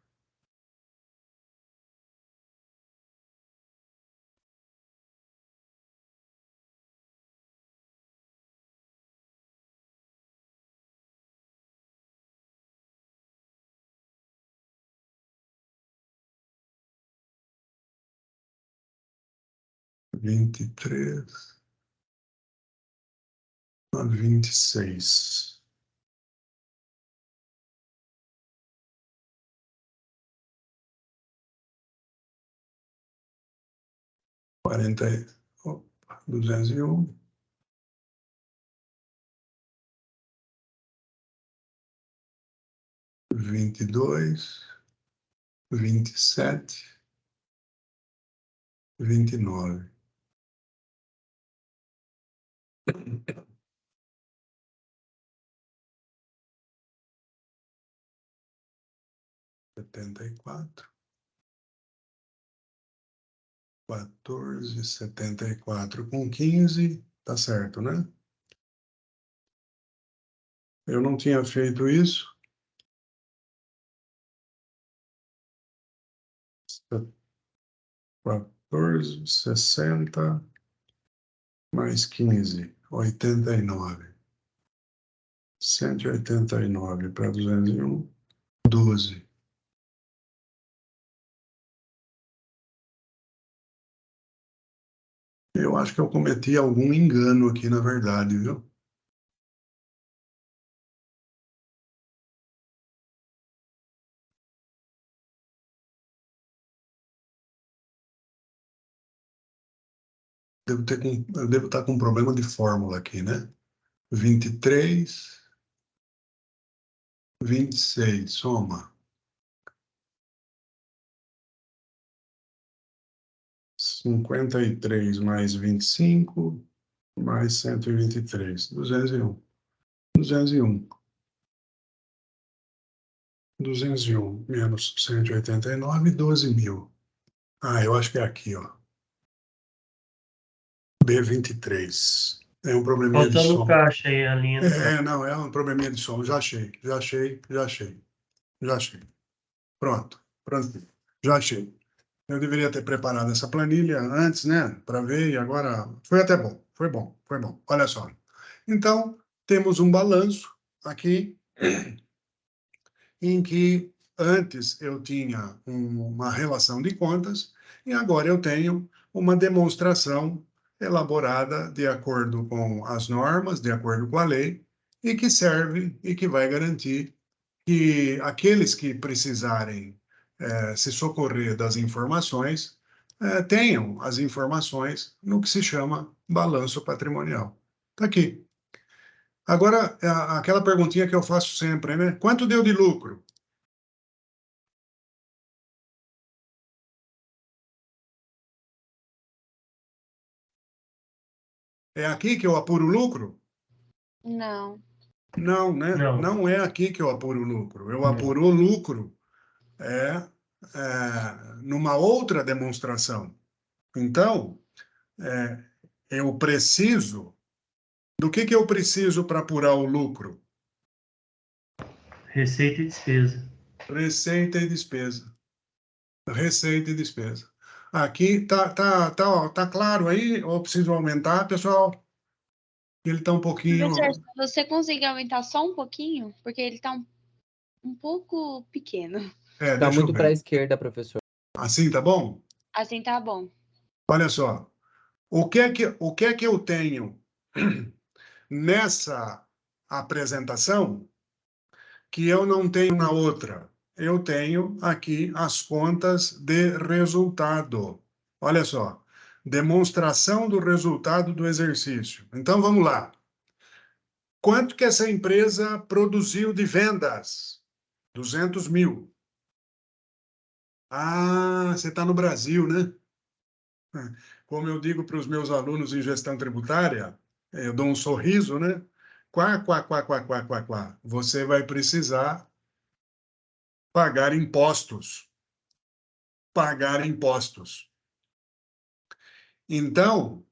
Vinte e três a 26. Quarenta, 201. 22, 27, 29. Setenta e quatro, 14,74 com 15, tá certo, né? Eu não tinha feito isso. 14, 60, mais 15, 89. 189 para 201, 12. Eu acho que eu cometi algum engano aqui, na verdade, viu? Eu devo estar com um problema de fórmula aqui, né? 23, 26, soma. 53 mais 25, mais 123, 201. 201. 201 menos 189, 12.000. Ah, eu acho que é aqui, ó. B23. É um probleminha de Faltando som. caixa aí, a linha do caixa. Não, é um probleminha de som. Já achei. Pronto. Já achei. Eu deveria ter preparado essa planilha antes, né? Para ver, e agora foi até bom. Foi bom. Olha só. Então, temos um balanço aqui em que antes eu tinha uma relação de contas e agora eu tenho uma demonstração elaborada de acordo com as normas, de acordo com a lei, e que serve e que vai garantir que aqueles que precisarem se socorrer das informações tenham as informações no que se chama balanço patrimonial. Está aqui. Agora, aquela perguntinha que eu faço sempre, né? Quanto deu de lucro? É aqui que eu apuro o lucro? Não. Não, né? Não. Não é aqui que eu apuro o lucro. Eu Não. apuro o lucro numa outra demonstração. Então, eu preciso... Do que eu preciso para apurar o lucro? Receita e despesa. Receita e despesa. Receita e despesa. Aqui tá claro aí? Ou preciso aumentar, pessoal? Ele está um pouquinho... Professor, você consegue aumentar só um pouquinho? Porque ele está um pouco pequeno. Tá deixa eu muito para a ver. esquerda, professor. Assim tá bom? Assim tá bom. Olha só. O que é que eu tenho nessa apresentação que eu não tenho na outra? Eu tenho aqui as contas de resultado. Olha só. Demonstração do resultado do exercício. Então, vamos lá. Quanto que essa empresa produziu de vendas? 200.000. Ah, você está no Brasil, né? Como eu digo para os meus alunos em gestão tributária, eu dou um sorriso, né? Quá. Você vai precisar pagar impostos. Pagar impostos. Então,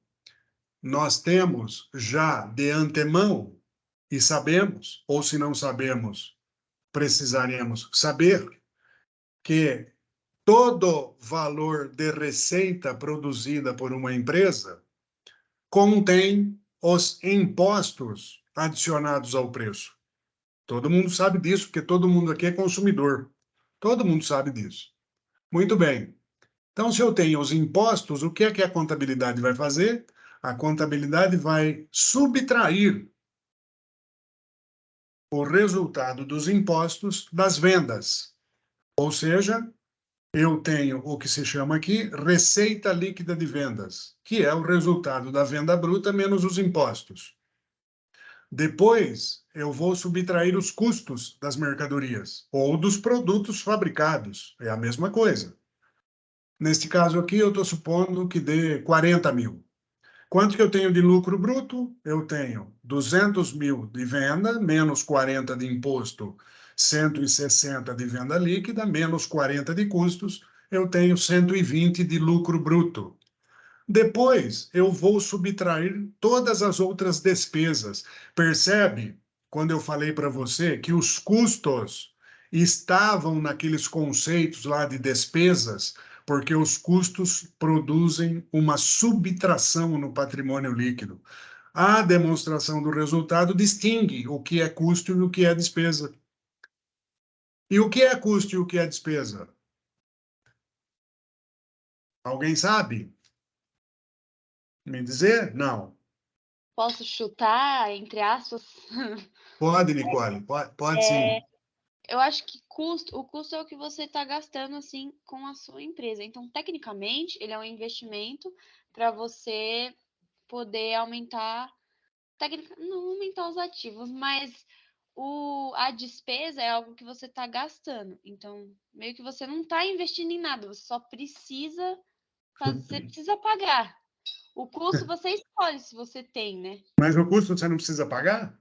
nós temos já de antemão, e sabemos, ou se não sabemos, precisaremos saber, que todo valor de receita produzida por uma empresa contém os impostos adicionados ao preço. Todo mundo sabe disso, porque todo mundo aqui é consumidor. Todo mundo sabe disso. Muito bem. Então, se eu tenho os impostos, o que é que a contabilidade vai fazer? A contabilidade vai subtrair o resultado dos impostos das vendas. Ou seja, eu tenho o que se chama aqui receita líquida de vendas, que é o resultado da venda bruta menos os impostos. Depois, eu vou subtrair os custos das mercadorias ou dos produtos fabricados. É a mesma coisa. Neste caso aqui, eu estou supondo que dê 40.000. Quanto que eu tenho de lucro bruto? Eu tenho 200.000 de venda, menos 40 de imposto, 160 de venda líquida, menos 40 de custos, eu tenho 120 de lucro bruto. Depois, eu vou subtrair todas as outras despesas. Percebe, quando eu falei para você, que os custos estavam naqueles conceitos lá de despesas, porque os custos produzem uma subtração no patrimônio líquido. A demonstração do resultado distingue o que é custo e o que é despesa. E o que é custo e o que é despesa? Alguém sabe? Me dizer? Não. Posso chutar, entre aspas? Pode, Nicole, pode sim. Eu acho que o custo é o que você está gastando assim com a sua empresa. Então, tecnicamente, ele é um investimento para você poder aumentar, não aumentar os ativos, mas a despesa é algo que você está gastando. Então, meio que você não está investindo em nada, você só precisa fazer, precisa pagar. O custo você escolhe se você tem, né? Mas o custo você não precisa pagar?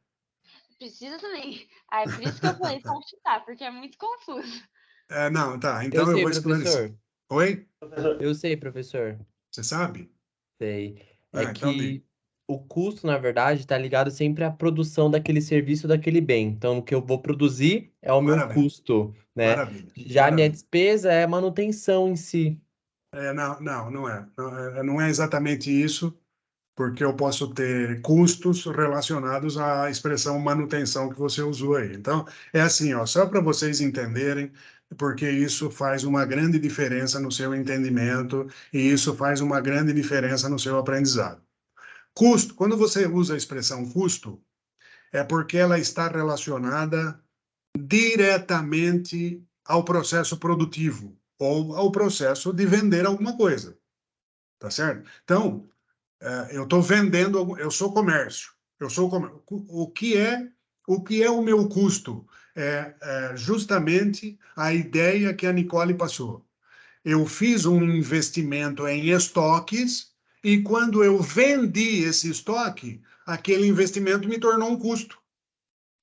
Precisa também. Ah, é por isso que eu falei só chutar, porque é muito confuso. Não, tá. Eu Então eu sei, vou esclarecer. professor. Oi? Eu sei, professor. Você sabe? Sei. É Então diga. que o custo, na verdade, está ligado sempre à produção daquele serviço, daquele bem. Então, o que eu vou produzir é o meu Maravilha. custo, né? Maravilha. Já a minha Maravilha. despesa é a manutenção em si. Não é. Não é exatamente isso, porque eu posso ter custos relacionados à expressão manutenção que você usou aí. Então, é assim, ó, só para vocês entenderem, porque isso faz uma grande diferença no seu entendimento e isso faz uma grande diferença no seu aprendizado. Custo, quando você usa a expressão custo, é porque ela está relacionada diretamente ao processo produtivo ou ao processo de vender alguma coisa, tá certo? Então, eu estou vendendo, eu sou comércio, o que é o meu custo? É justamente a ideia que a Nicole passou. Eu fiz um investimento em estoques e quando eu vendi esse estoque, aquele investimento me tornou um custo,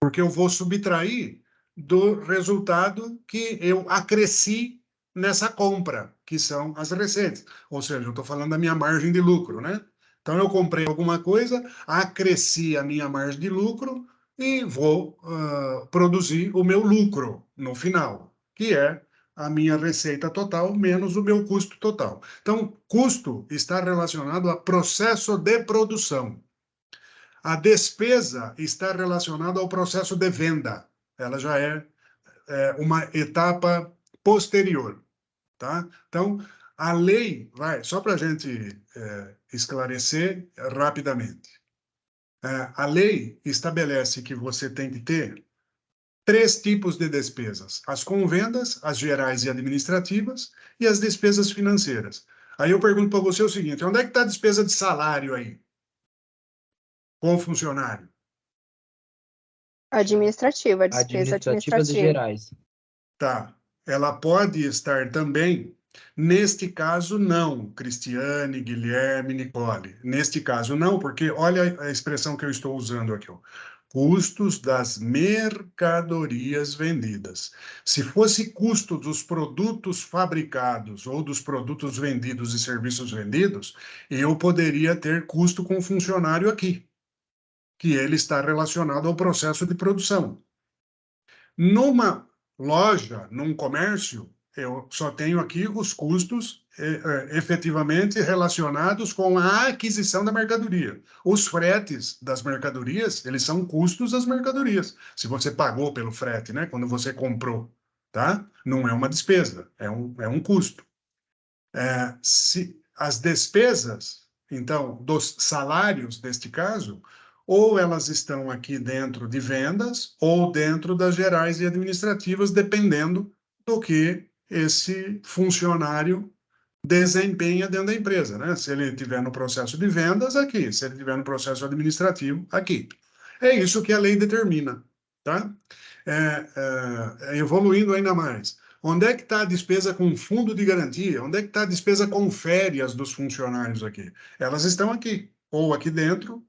porque eu vou subtrair do resultado que eu acresci nessa compra, que são as receitas. Ou seja, eu estou falando da minha margem de lucro, né? Então, eu comprei alguma coisa, acresci a minha margem de lucro e vou produzir o meu lucro no final, que é a minha receita total menos o meu custo total. Então, custo está relacionado a processo de produção. A despesa está relacionada ao processo de venda. Ela já é uma etapa posterior, tá? Então, a lei, só para a gente esclarecer rapidamente. A lei estabelece que você tem que ter 3 tipos de despesas: as com vendas, as gerais e administrativas, e as despesas financeiras. Aí eu pergunto para você o seguinte: onde é que está a despesa de salário aí? Com o funcionário? Administrativa, despesa Administrativas e administrativa. gerais. Tá. Ela pode estar também, neste caso, não, Cristiane, Guilherme, Nicole. Neste caso, não, porque olha a expressão que eu estou usando aqui, ó. Custos das mercadorias vendidas. Se fosse custo dos produtos fabricados ou dos produtos vendidos e serviços vendidos, eu poderia ter custo com funcionário aqui, que ele está relacionado ao processo de produção. Numa loja, num comércio, eu só tenho aqui os custos efetivamente relacionados com a aquisição da mercadoria. Os fretes das mercadorias, eles são custos das mercadorias. Se você pagou pelo frete, né, quando você comprou, tá? Não é uma despesa, é um custo. Se as despesas, então, dos salários, neste caso, ou elas estão aqui dentro de vendas ou dentro das gerais e administrativas, dependendo do que esse funcionário desempenha dentro da empresa, né? Se ele estiver no processo de vendas, aqui. Se ele estiver no processo administrativo, aqui. É isso que a lei determina, tá? Evoluindo ainda mais. Onde é que está a despesa com fundo de garantia? Onde é que está a despesa com férias dos funcionários aqui? Elas estão aqui, ou aqui dentro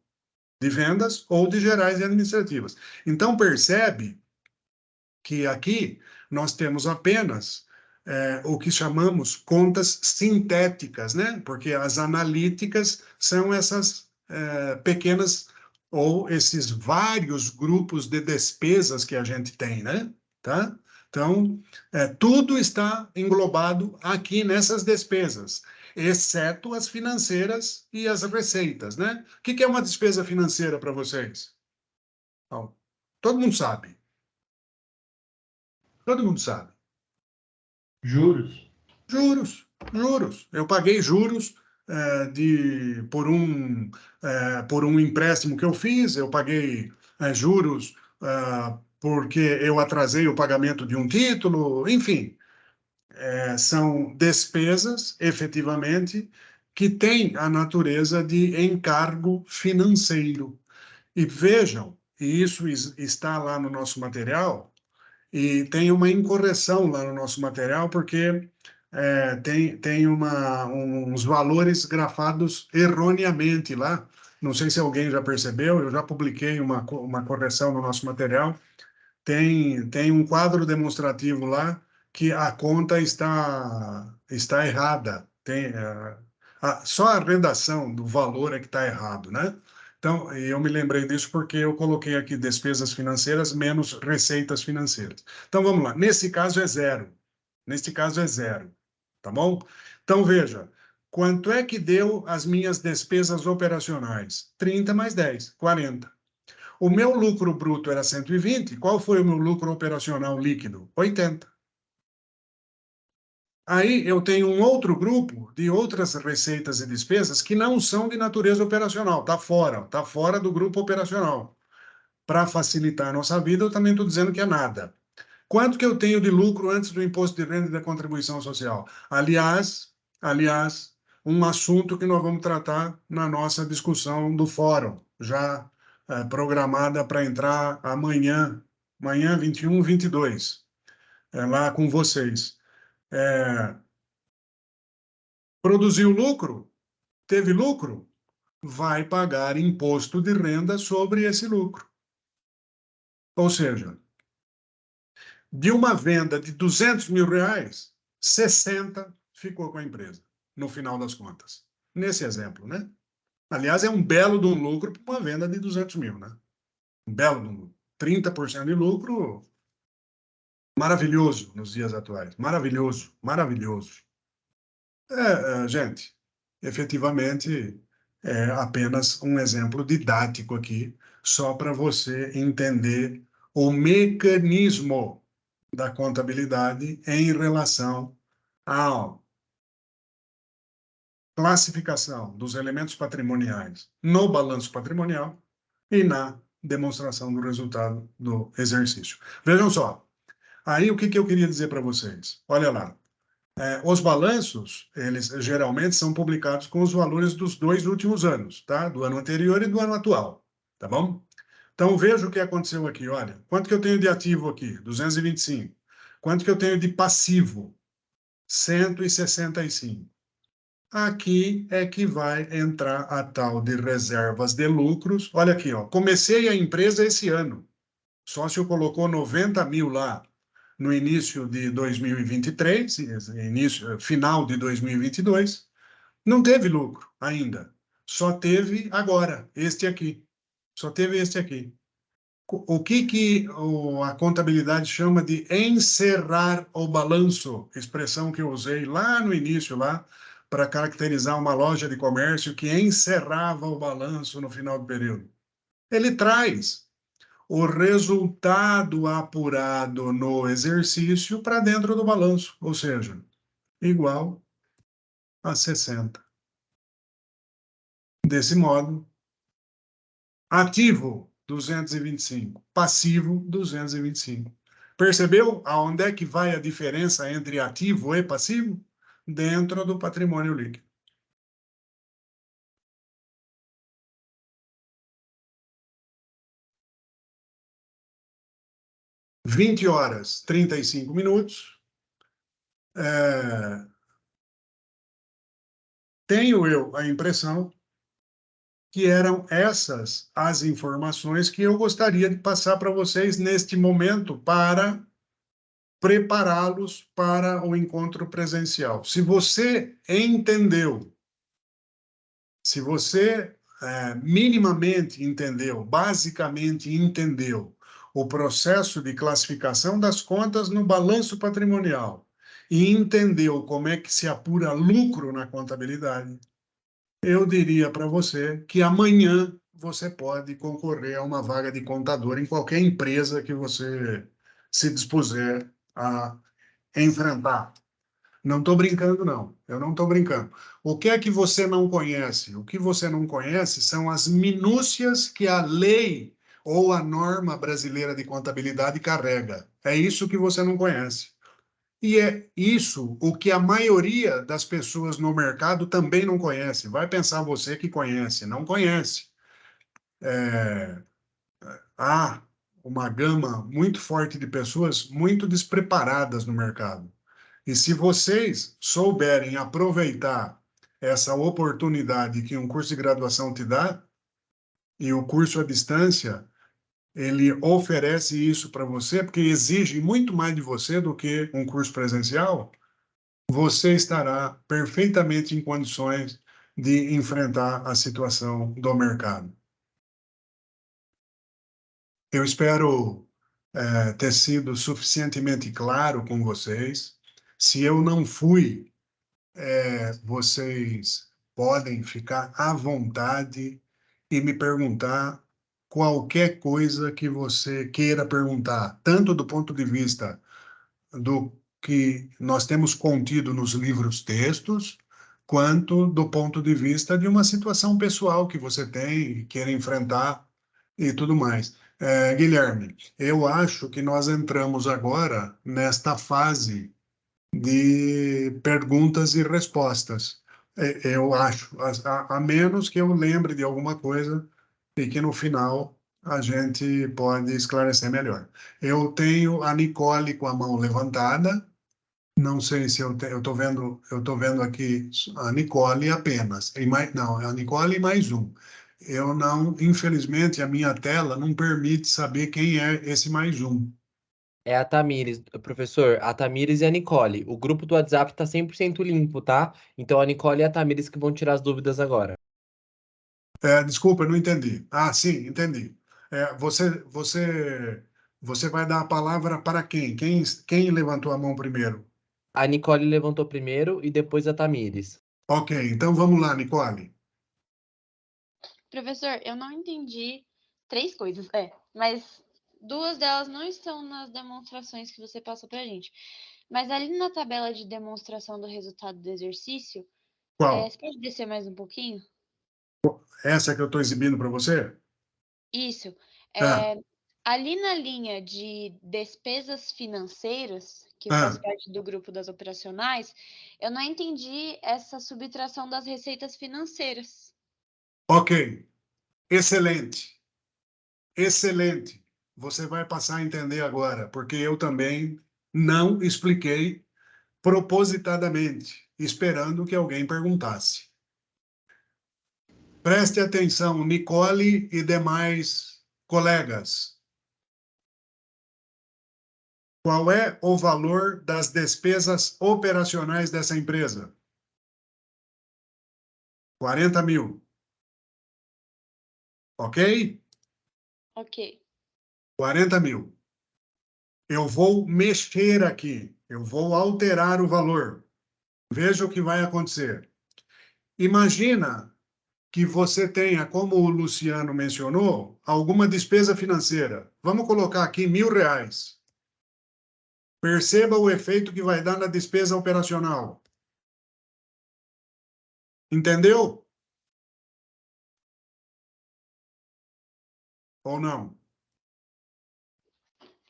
de vendas, ou de gerais e administrativas. Então, percebe que aqui nós temos apenas o que chamamos contas sintéticas, né? Porque as analíticas são essas pequenas ou esses vários grupos de despesas que a gente tem, né? Tá? Então, tudo está englobado aqui nessas despesas. exceto as financeiras e as receitas, né? O que é uma despesa financeira para vocês? Bom, todo mundo sabe. Todo mundo sabe. Juros. Juros. Eu paguei juros por um empréstimo que eu fiz, eu paguei juros porque eu atrasei o pagamento de um título, enfim. São despesas, efetivamente, que têm a natureza de encargo financeiro. E vejam, e isso está lá no nosso material, e tem uma incorreção lá no nosso material, porque tem uns valores grafados erroneamente lá. Não sei se alguém já percebeu, eu já publiquei uma correção no nosso material. Tem um quadro demonstrativo lá que a conta está errada. Só a redação do valor é que está errado, né? Então, eu me lembrei disso porque eu coloquei aqui despesas financeiras menos receitas financeiras. Então, vamos lá. Nesse caso é zero. Neste caso é zero. Tá bom? Então, veja. Quanto é que deu as minhas despesas operacionais? 30 mais 10, 40. O meu lucro bruto era 120. Qual foi o meu lucro operacional líquido? 80. Aí eu tenho um outro grupo de outras receitas e despesas que não são de natureza operacional, está fora do grupo operacional. Para facilitar a nossa vida, eu também estou dizendo que é nada. Quanto que eu tenho de lucro antes do imposto de renda e da contribuição social? Aliás, um assunto que nós vamos tratar na nossa discussão do fórum, já programada para entrar amanhã 21, 22, lá com vocês. Produziu lucro? Teve lucro? Vai pagar imposto de renda sobre esse lucro. Ou seja, de uma venda de 200 mil reais, 60 ficou com a empresa, no final das contas. Nesse exemplo, né? Aliás, é um belo de um lucro para uma venda de 200 mil, né? Um belo de um lucro. 30% de lucro, maravilhoso nos dias atuais. Maravilhoso, maravilhoso. Gente, efetivamente, é apenas um exemplo didático aqui, só para você entender o mecanismo da contabilidade em relação à classificação dos elementos patrimoniais no balanço patrimonial e na demonstração do resultado do exercício. Vejam só, aí o que eu queria dizer para vocês? Olha lá. Os balanços, eles geralmente são publicados com os valores dos 2 últimos anos, tá? Do ano anterior e do ano atual, tá bom? Então, veja o que aconteceu aqui, olha. Quanto que eu tenho de ativo aqui? 225. Quanto que eu tenho de passivo? 165. Aqui é que vai entrar a tal de reservas de lucros. Olha aqui, ó. Comecei a empresa esse ano. Sócio colocou 90 mil lá no início de 2023, final de 2022, não teve lucro ainda. Só teve agora, este aqui. Só teve este aqui. O que a contabilidade chama de encerrar o balanço, expressão que eu usei lá no início, lá, para caracterizar uma loja de comércio que encerrava o balanço no final do período. Ele traz o resultado apurado no exercício para dentro do balanço, ou seja, igual a 60. Desse modo, ativo 225, passivo 225. Percebeu aonde é que vai a diferença entre ativo e passivo? Dentro do patrimônio líquido. (20 horas 35 minutos). Tenho eu a impressão que eram essas as informações que eu gostaria de passar para vocês neste momento para prepará-los para o encontro presencial. Se você entendeu, se você minimamente entendeu, basicamente entendeu o processo de classificação das contas no balanço patrimonial e entendeu como é que se apura lucro na contabilidade, eu diria para você que amanhã você pode concorrer a uma vaga de contador em qualquer empresa que você se dispuser a enfrentar. Não estou brincando, não. Eu não estou brincando. O que é que você não conhece? O que você não conhece são as minúcias que a lei ou a norma brasileira de contabilidade carrega. É isso que você não conhece. E é isso o que a maioria das pessoas no mercado também não conhece. Vai pensar você que conhece. Não conhece. Há uma gama muito forte de pessoas muito despreparadas no mercado. E se vocês souberem aproveitar essa oportunidade que um curso de graduação te dá, e o curso à distância, ele oferece isso para você, porque exige muito mais de você do que um curso presencial, você estará perfeitamente em condições de enfrentar a situação do mercado. Eu espero ter sido suficientemente claro com vocês. Se eu não fui, vocês podem ficar à vontade e me perguntar qualquer coisa que você queira perguntar, tanto do ponto de vista do que nós temos contido nos livros textos, quanto do ponto de vista de uma situação pessoal que você tem e queira enfrentar e tudo mais. Guilherme, eu acho que nós entramos agora nesta fase de perguntas e respostas. Eu acho, a menos que eu lembre de alguma coisa e que no final a gente pode esclarecer melhor. Eu tenho a Nicole com a mão levantada. Não sei se eu estou vendo aqui a Nicole apenas. Não, é a Nicole e mais um. Eu não, infelizmente, a minha tela não permite saber quem é esse mais um. É a Tamires, professor, a Tamires e a Nicole. O grupo do WhatsApp tá 100% limpo, tá? Então a Nicole e a Tamires que vão tirar as dúvidas agora. Desculpa, eu não entendi. Ah, sim, entendi. Você vai dar a palavra para quem? Quem levantou a mão primeiro? A Nicole levantou primeiro e depois a Tamires. Ok, então vamos lá, Nicole. Professor, eu não entendi 3 coisas, mas 2 delas não estão nas demonstrações que você passou pra gente. Mas ali na tabela de demonstração do resultado do exercício, Qual? você pode descer mais um pouquinho? Essa que eu estou exibindo para você? Isso. Ah, Ali na linha de despesas financeiras, que faz ah, parte do grupo das operacionais, eu não entendi essa subtração das receitas financeiras. ok. Excelente. Excelente. Você vai passar a entender agora, porque eu também não expliquei propositadamente, esperando que alguém perguntasse. Preste atenção, Nicole e demais colegas. Qual é o valor das despesas operacionais dessa empresa? 40 mil. Ok? Ok. 40 mil. Eu vou mexer aqui. Eu vou alterar o valor. Veja o que vai acontecer. Imagina que você tenha, como o Luciano mencionou, alguma despesa financeira. Vamos colocar aqui R$ 1.000. Perceba o efeito que vai dar na despesa operacional. Entendeu? Ou não?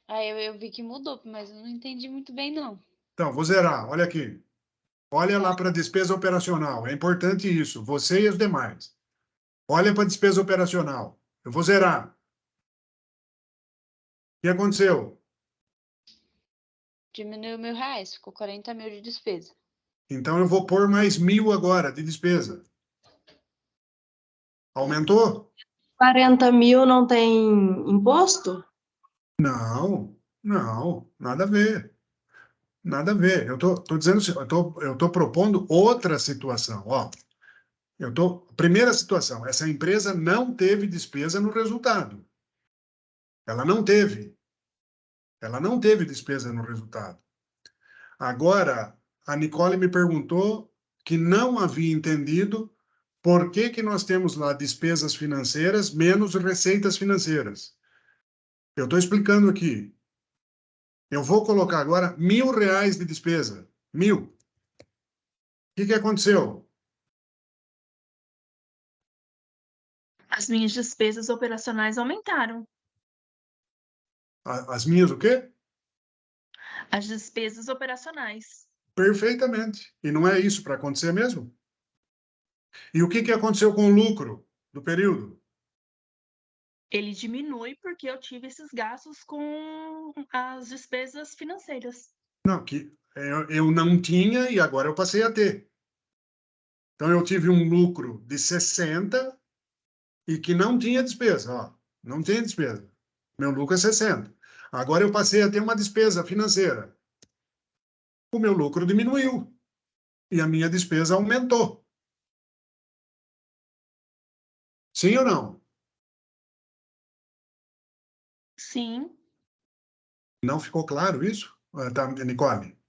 Eu vi que mudou, mas eu não entendi muito bem, não. Então, vou zerar. Olha aqui. Olha lá Tá. para a despesa operacional. É importante isso. Você e os demais. Olha para a despesa operacional. Eu vou zerar. O que aconteceu? Diminuiu R$ 1.000, ficou 40 mil de despesa. Então, eu vou pôr mais 1.000 agora de despesa. Aumentou? 40 mil não tem imposto? Não, não, nada a ver. Nada a ver. Eu tô dizendo, eu tô propondo outra situação. Ó, primeira situação, essa empresa não teve despesa no resultado. Ela não teve. Ela não teve despesa no resultado. Agora, a Nicole me perguntou que não havia entendido por que que nós temos lá despesas financeiras menos receitas financeiras. Eu estou explicando aqui. Eu vou colocar agora R$ 1.000 de despesa. 1.000. O que aconteceu? As minhas despesas operacionais aumentaram. As minhas o quê? As despesas operacionais. Perfeitamente. E não é isso para acontecer mesmo? E o que aconteceu com o lucro do período? Ele diminui porque eu tive esses gastos com as despesas financeiras. Não, que eu não tinha e agora eu passei a ter. Então, eu tive um lucro de 60 e que não tinha despesa. Ó, não tinha despesa. Meu lucro é 60. Agora eu passei a ter uma despesa financeira. O meu lucro diminuiu e a minha despesa aumentou. Sim ou não? Sim. Não ficou claro isso, tá, Nicole?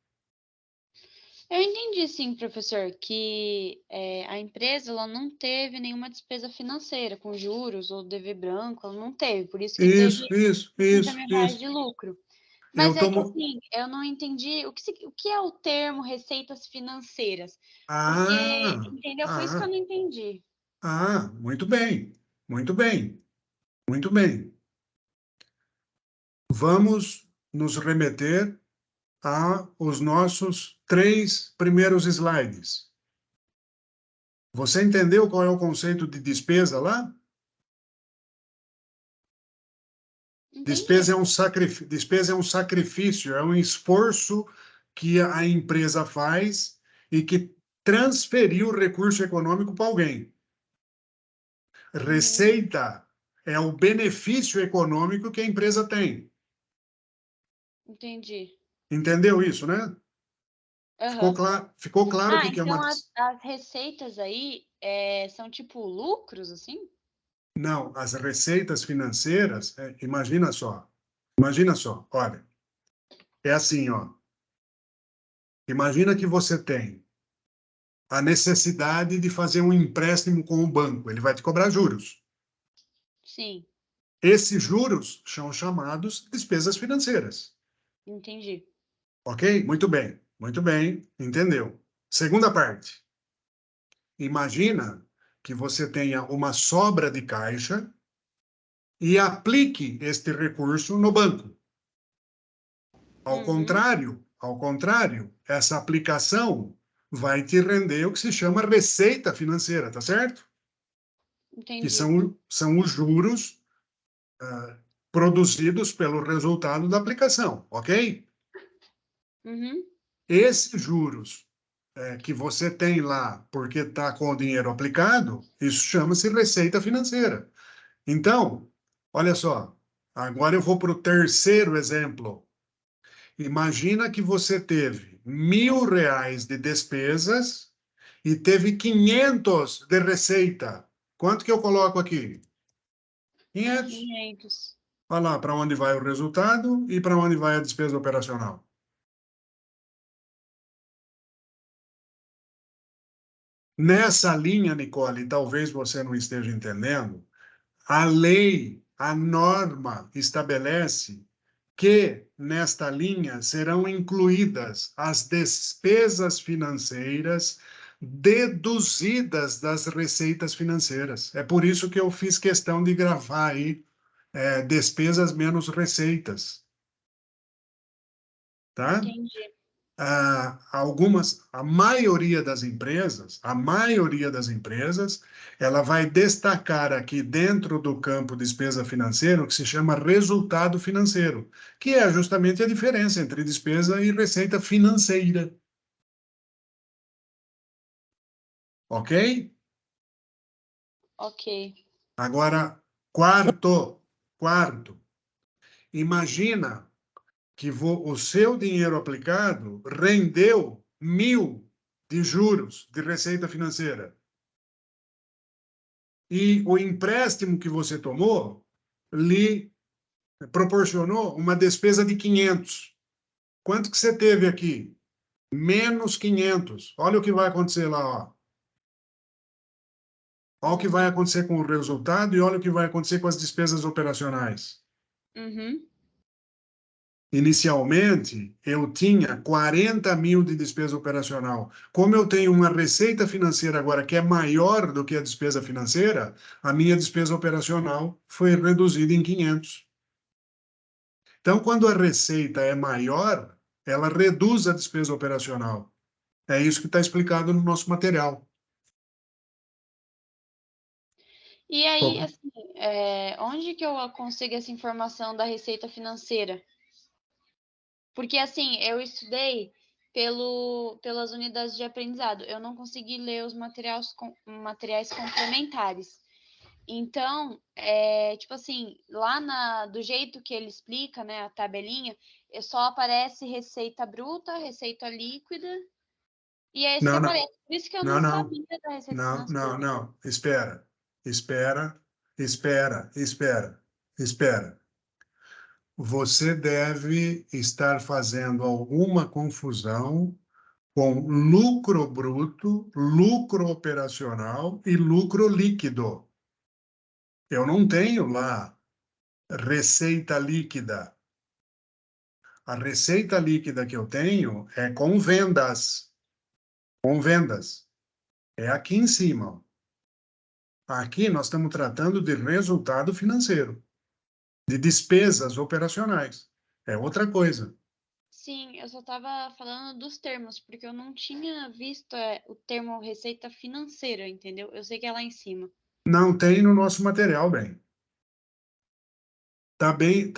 Eu entendi, sim, professor, que a empresa ela não teve nenhuma despesa financeira com juros ou dever branco, ela não teve, por isso que Isso, teve isso, 30 isso, mil reais isso. de lucro. Eu Mas é que tomo... assim, eu não entendi o que é o termo receitas financeiras. Porque, Ah, entendeu? Foi isso que eu ah, não entendi. muito bem, muito bem, muito bem. Vamos nos remeter aos nossos 3 primeiros slides. Você entendeu qual é o conceito de despesa lá? Entendi. Despesa é um sacrifício, é um esforço que a empresa faz e que transferiu o recurso econômico para alguém. Receita é o benefício econômico que a empresa tem. Entendi. Entendeu isso, né? Aham. Ficou claro o que é Então uma... as receitas aí são tipo lucros, assim? Não, as receitas financeiras, imagina só, olha, é assim, ó. Imagina que você tem a necessidade de fazer um empréstimo com o banco, ele vai te cobrar juros. Sim, Esses juros são chamados despesas financeiras, entendi. ok? Muito bem, entendeu? Segunda parte, imagina que você tenha uma sobra de caixa e aplique este recurso no banco. Ao contrário, essa aplicação vai te render o que se chama receita financeira, tá certo? Que Entendi. são os juros produzidos pelo resultado da aplicação, ok? Uhum. Esses juros que você tem lá porque está com o dinheiro aplicado, isso chama-se receita financeira. Então, olha só, agora eu vou para o terceiro exemplo. Imagina que você teve R$ 1.000 de despesas e teve 500 de receita. Quanto que eu coloco aqui? 500. 500. Olha lá para onde vai o resultado e para onde vai a despesa operacional. Nessa linha, Nicole, talvez você não esteja entendendo, a lei, a norma estabelece que nesta linha serão incluídas as despesas financeiras deduzidas das receitas financeiras. É por isso que eu fiz questão de gravar aí despesas menos receitas, tá? Entendi. A maioria das empresas, ela vai destacar aqui dentro do campo despesa financeira o que se chama resultado financeiro, que é justamente a diferença entre despesa e receita financeira. Ok? Ok. Agora, quarto, imagina que o seu dinheiro aplicado rendeu 1.000 de juros de receita financeira. E o empréstimo que você tomou lhe proporcionou uma despesa de 500. Quanto que você teve aqui? menos 500. Olha o que vai acontecer lá, ó. Olha o que vai acontecer com o resultado e olha o que vai acontecer com as despesas operacionais. Uhum. Inicialmente, eu tinha 40 mil de despesa operacional. Como eu tenho uma receita financeira agora que é maior do que a despesa financeira, a minha despesa operacional foi reduzida em 500. Então, quando a receita é maior, ela reduz a despesa operacional. É isso que está explicado no nosso material. E aí, Bom, assim, onde que eu consigo essa informação da receita financeira? Porque, assim, eu estudei pelas unidades de aprendizado. Eu não consegui ler os materiais complementares. Então, tipo assim, lá do jeito que ele explica, né, a tabelinha, só aparece receita bruta, receita líquida, e é isso que não, não, aparece. Por isso que eu não não, não, sabia da receita não, financeira. não. Espera. Você deve estar fazendo alguma confusão com lucro bruto, lucro operacional e lucro líquido. Eu não tenho lá receita líquida. A receita líquida que eu tenho é com vendas. Com vendas. É aqui em cima. Aqui nós estamos tratando de resultado financeiro, de despesas operacionais. É outra coisa. Sim, eu só estava falando dos termos, porque eu não tinha visto o termo receita financeira, entendeu? Eu sei que é lá em cima. Não tem no nosso material, bem. Tá bem,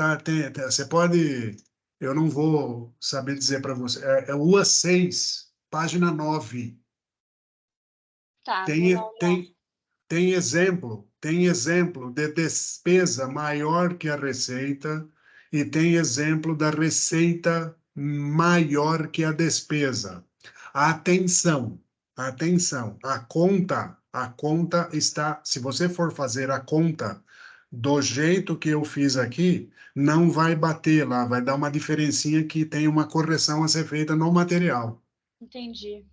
você pode, eu não vou saber dizer para você, é o UA 6, página 9. Tá, vou Tem, dar uma olhada. tem exemplo de despesa maior que a receita e tem exemplo da receita maior que a despesa. Atenção, a conta está, se você for fazer a conta do jeito que eu fiz aqui, não vai bater lá, vai dar uma diferencinha que tem uma correção a ser feita no material. Entendi.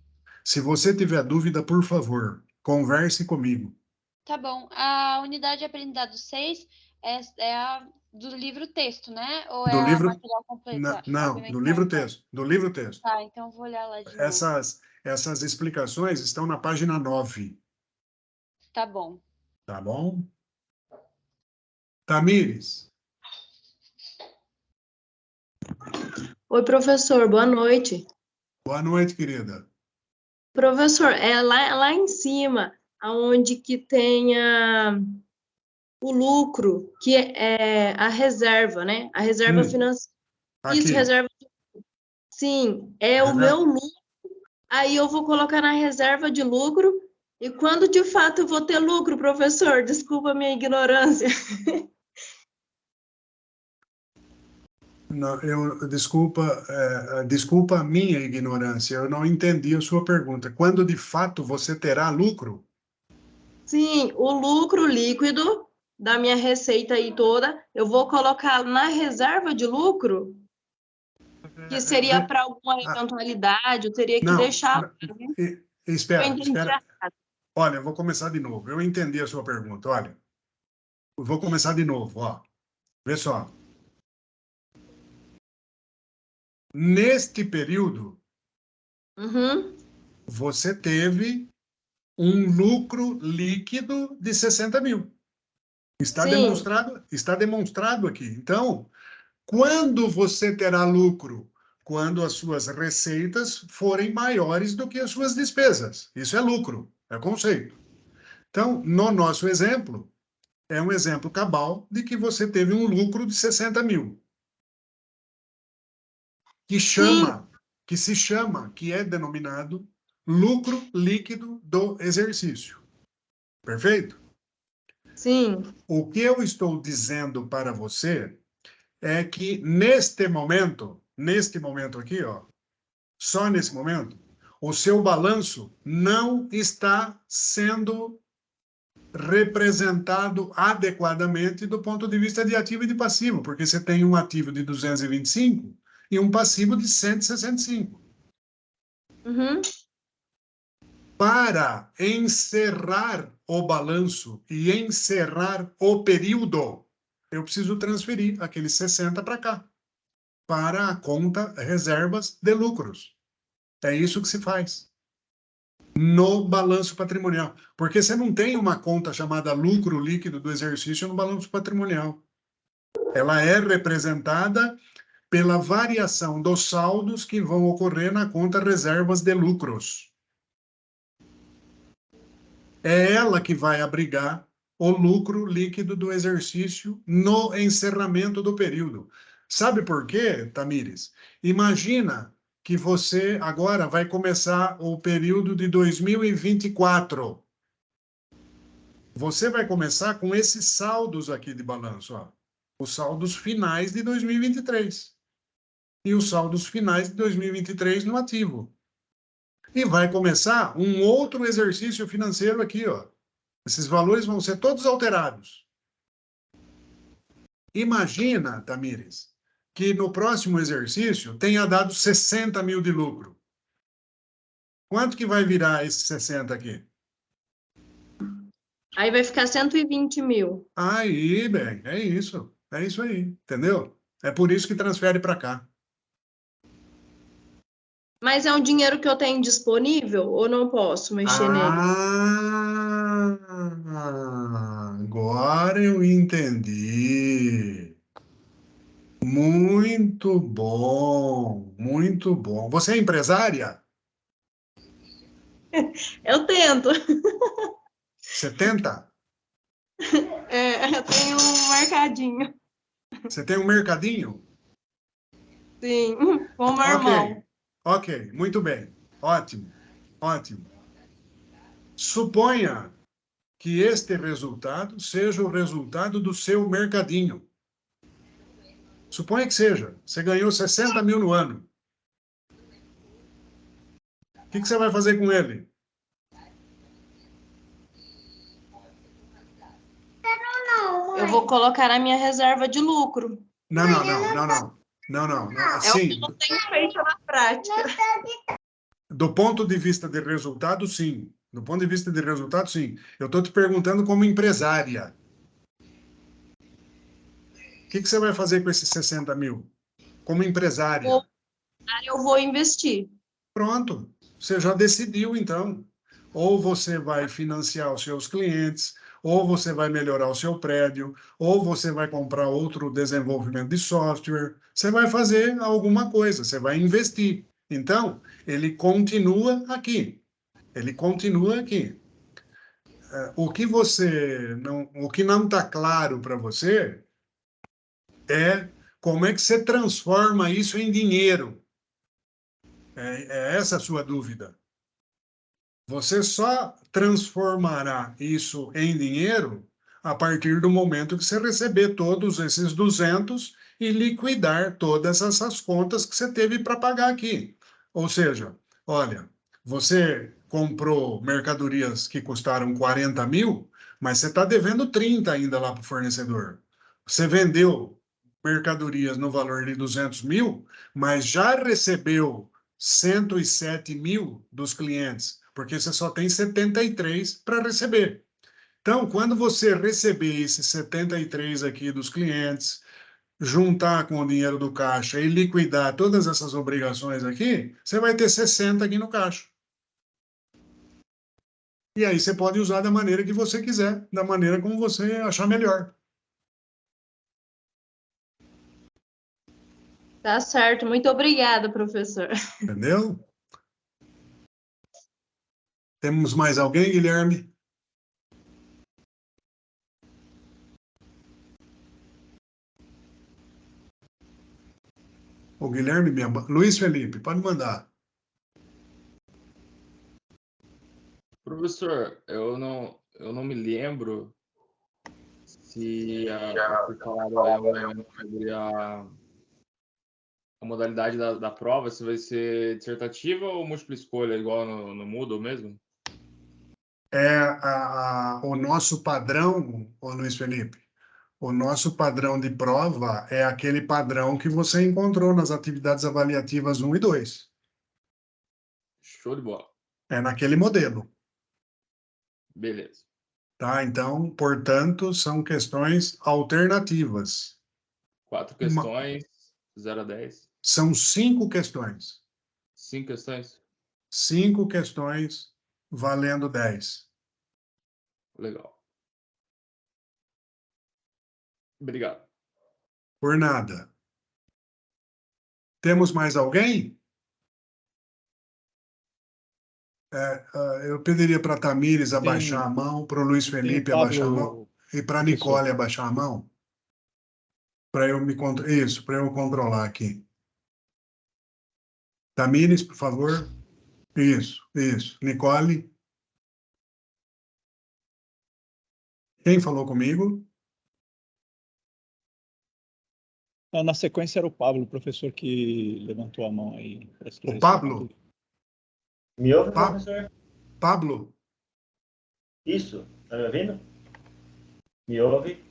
Se você tiver dúvida, por favor, converse comigo. Tá bom. A unidade de aprendizado 6 é a do livro texto, né? Ou é Do a livro, material não, do complementar? livro texto, do livro texto. Tá, então eu vou olhar lá de novo. Essas explicações estão na página 9, Tá bom. tá bom? Tamires, Oi, professor, boa noite. boa noite, querida. Professor, é lá em cima, aonde que tenha o lucro, que é a reserva, né? A reserva financeira. Isso, Aqui. reserva. Sim, é o meu lucro. Aí eu vou colocar na reserva de lucro. E quando de fato eu vou ter lucro, professor? Desculpa a minha ignorância. Não, desculpa a minha ignorância, eu não entendi a sua pergunta. Quando de fato você terá lucro? Sim, o lucro líquido da minha receita aí toda, eu vou colocar na reserva de lucro, que seria para alguma eventualidade, eu teria que Não, deixar. Eu espera. entendi errado. Olha, eu vou começar de novo. Eu entendi a sua pergunta. Olha, eu vou começar de novo. Ó. Vê só. Neste período, você teve um lucro líquido de 60 mil. Está Sim. demonstrado aqui. Então, quando você terá lucro? Quando as suas receitas forem maiores do que as suas despesas. Isso é lucro, é conceito. Então, no nosso exemplo, é um exemplo cabal de que você teve um lucro de 60 mil. Que é denominado lucro líquido do exercício. Perfeito? Sim. O que eu estou dizendo para você é que neste momento aqui, ó, só nesse momento, o seu balanço não está sendo representado adequadamente do ponto de vista de ativo e de passivo, porque você tem um ativo de 225 e um passivo de 165. Uhum. Para encerrar o balanço e encerrar o período, eu preciso transferir aqueles 60 para cá, para a conta reservas de lucros. É isso que se faz no balanço patrimonial. Porque você não tem uma conta chamada lucro líquido do exercício no balanço patrimonial. Ela é representada pela variação dos saldos que vão ocorrer na conta reservas de lucros. É ela que vai abrigar o lucro líquido do exercício no encerramento do período. Sabe por quê, Tamires? Imagina que você agora vai começar o período de 2024. Você vai começar com esses saldos aqui de balanço, ó. Os saldos finais de 2023. E os saldos finais de 2023 no ativo. E vai começar um outro exercício financeiro aqui, ó. Esses valores vão ser todos alterados. Imagina, Tamires, que no próximo exercício tenha dado 60 mil de lucro. Quanto que vai virar esses 60 aqui? Aí vai ficar 120 mil. Aí, bem, é isso. É isso aí, entendeu? É por isso que transfere para cá. Mas é um dinheiro que eu tenho disponível ou não posso mexer nele? Agora eu entendi. Muito bom, muito bom. Você é empresária? Eu tento. Você tenta? Eu tenho um mercadinho. Você tem um mercadinho? Sim, com o meu irmão. Ok, muito bem. Ótimo, ótimo. Suponha que este resultado seja o resultado do seu mercadinho. Suponha que seja. Você ganhou 60 mil no ano. O que você vai fazer com ele? Eu vou colocar na minha reserva de lucro. Não. É o Sim, que eu tenho feito na prática. do ponto de vista de resultado, sim. Do ponto de vista de resultado, sim. Eu estou te perguntando como empresária. O que você vai fazer com esses 60 mil? Como empresária. Eu vou investir. Pronto. Você já decidiu, então. Ou você vai financiar os seus clientes, ou você vai melhorar o seu prédio, ou você vai comprar outro desenvolvimento de software. Você vai fazer alguma coisa, você vai investir. Então, ele continua aqui. Ele continua aqui. O que não está claro para você é como é que você transforma isso em dinheiro. É essa a sua dúvida. Você só transformará isso em dinheiro a partir do momento que você receber todos esses 200 e liquidar todas essas contas que você teve para pagar aqui. Ou seja, olha, você comprou mercadorias que custaram 40 mil, mas você está devendo 30 ainda lá para o fornecedor. Você vendeu mercadorias no valor de 200 mil, mas já recebeu 107 mil dos clientes, porque você só tem 73 para receber. Então, quando você receber esses 73 aqui dos clientes, juntar com o dinheiro do caixa e liquidar todas essas obrigações aqui, você vai ter 60 aqui no caixa. E aí você pode usar da maneira que você quiser, da maneira como você achar melhor. Tá certo. Muito obrigada, professor. Entendeu? Temos mais alguém, Guilherme? O Guilherme, Luiz Felipe, pode mandar. Professor, eu não me lembro se foi falado sobre a modalidade da prova, se vai ser dissertativa ou múltipla escolha, igual no Moodle mesmo? O nosso padrão, ô Luiz Felipe, o nosso padrão de prova é aquele padrão que você encontrou nas atividades avaliativas 1 e 2. Show de bola. É naquele modelo. Beleza. Tá? Então, portanto, são questões alternativas. 4 questões, 0 a 10. São 5 questões. 5 questões? 5 questões valendo 10. Legal. Obrigado. Por nada. Temos mais alguém? Eu pediria para a Tamires abaixar a mão, para o Luiz Felipe abaixar a mão e para a Nicole abaixar a mão. Para eu para eu controlar aqui. Tamires, por favor. Isso. Nicole. Quem falou comigo? Na sequência era o Pablo, o professor que levantou a mão aí. O Pablo? Me ouve, professor? Pablo? Isso, tá me ouvindo? Me ouve?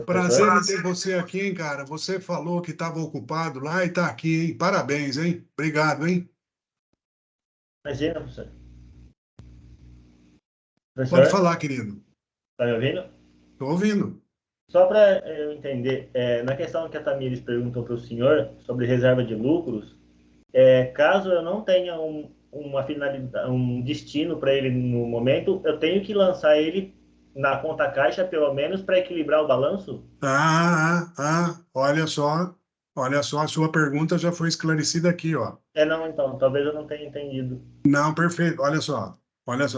Prazer em ter você aqui, hein, cara. Você falou que estava ocupado lá e está aqui, hein? Parabéns, hein? Obrigado, hein? Imagina, professor. Pode falar, querido. Tá me ouvindo? Estou ouvindo. Só para eu entender, na questão que a Tamires perguntou para o senhor sobre reserva de lucros, caso eu não tenha uma finalidade, um destino para ele no momento, eu tenho que lançar ele na conta caixa, pelo menos, para equilibrar o balanço? Olha só, a sua pergunta já foi esclarecida aqui, ó. Não, então, talvez eu não tenha entendido. Não, perfeito, olha só,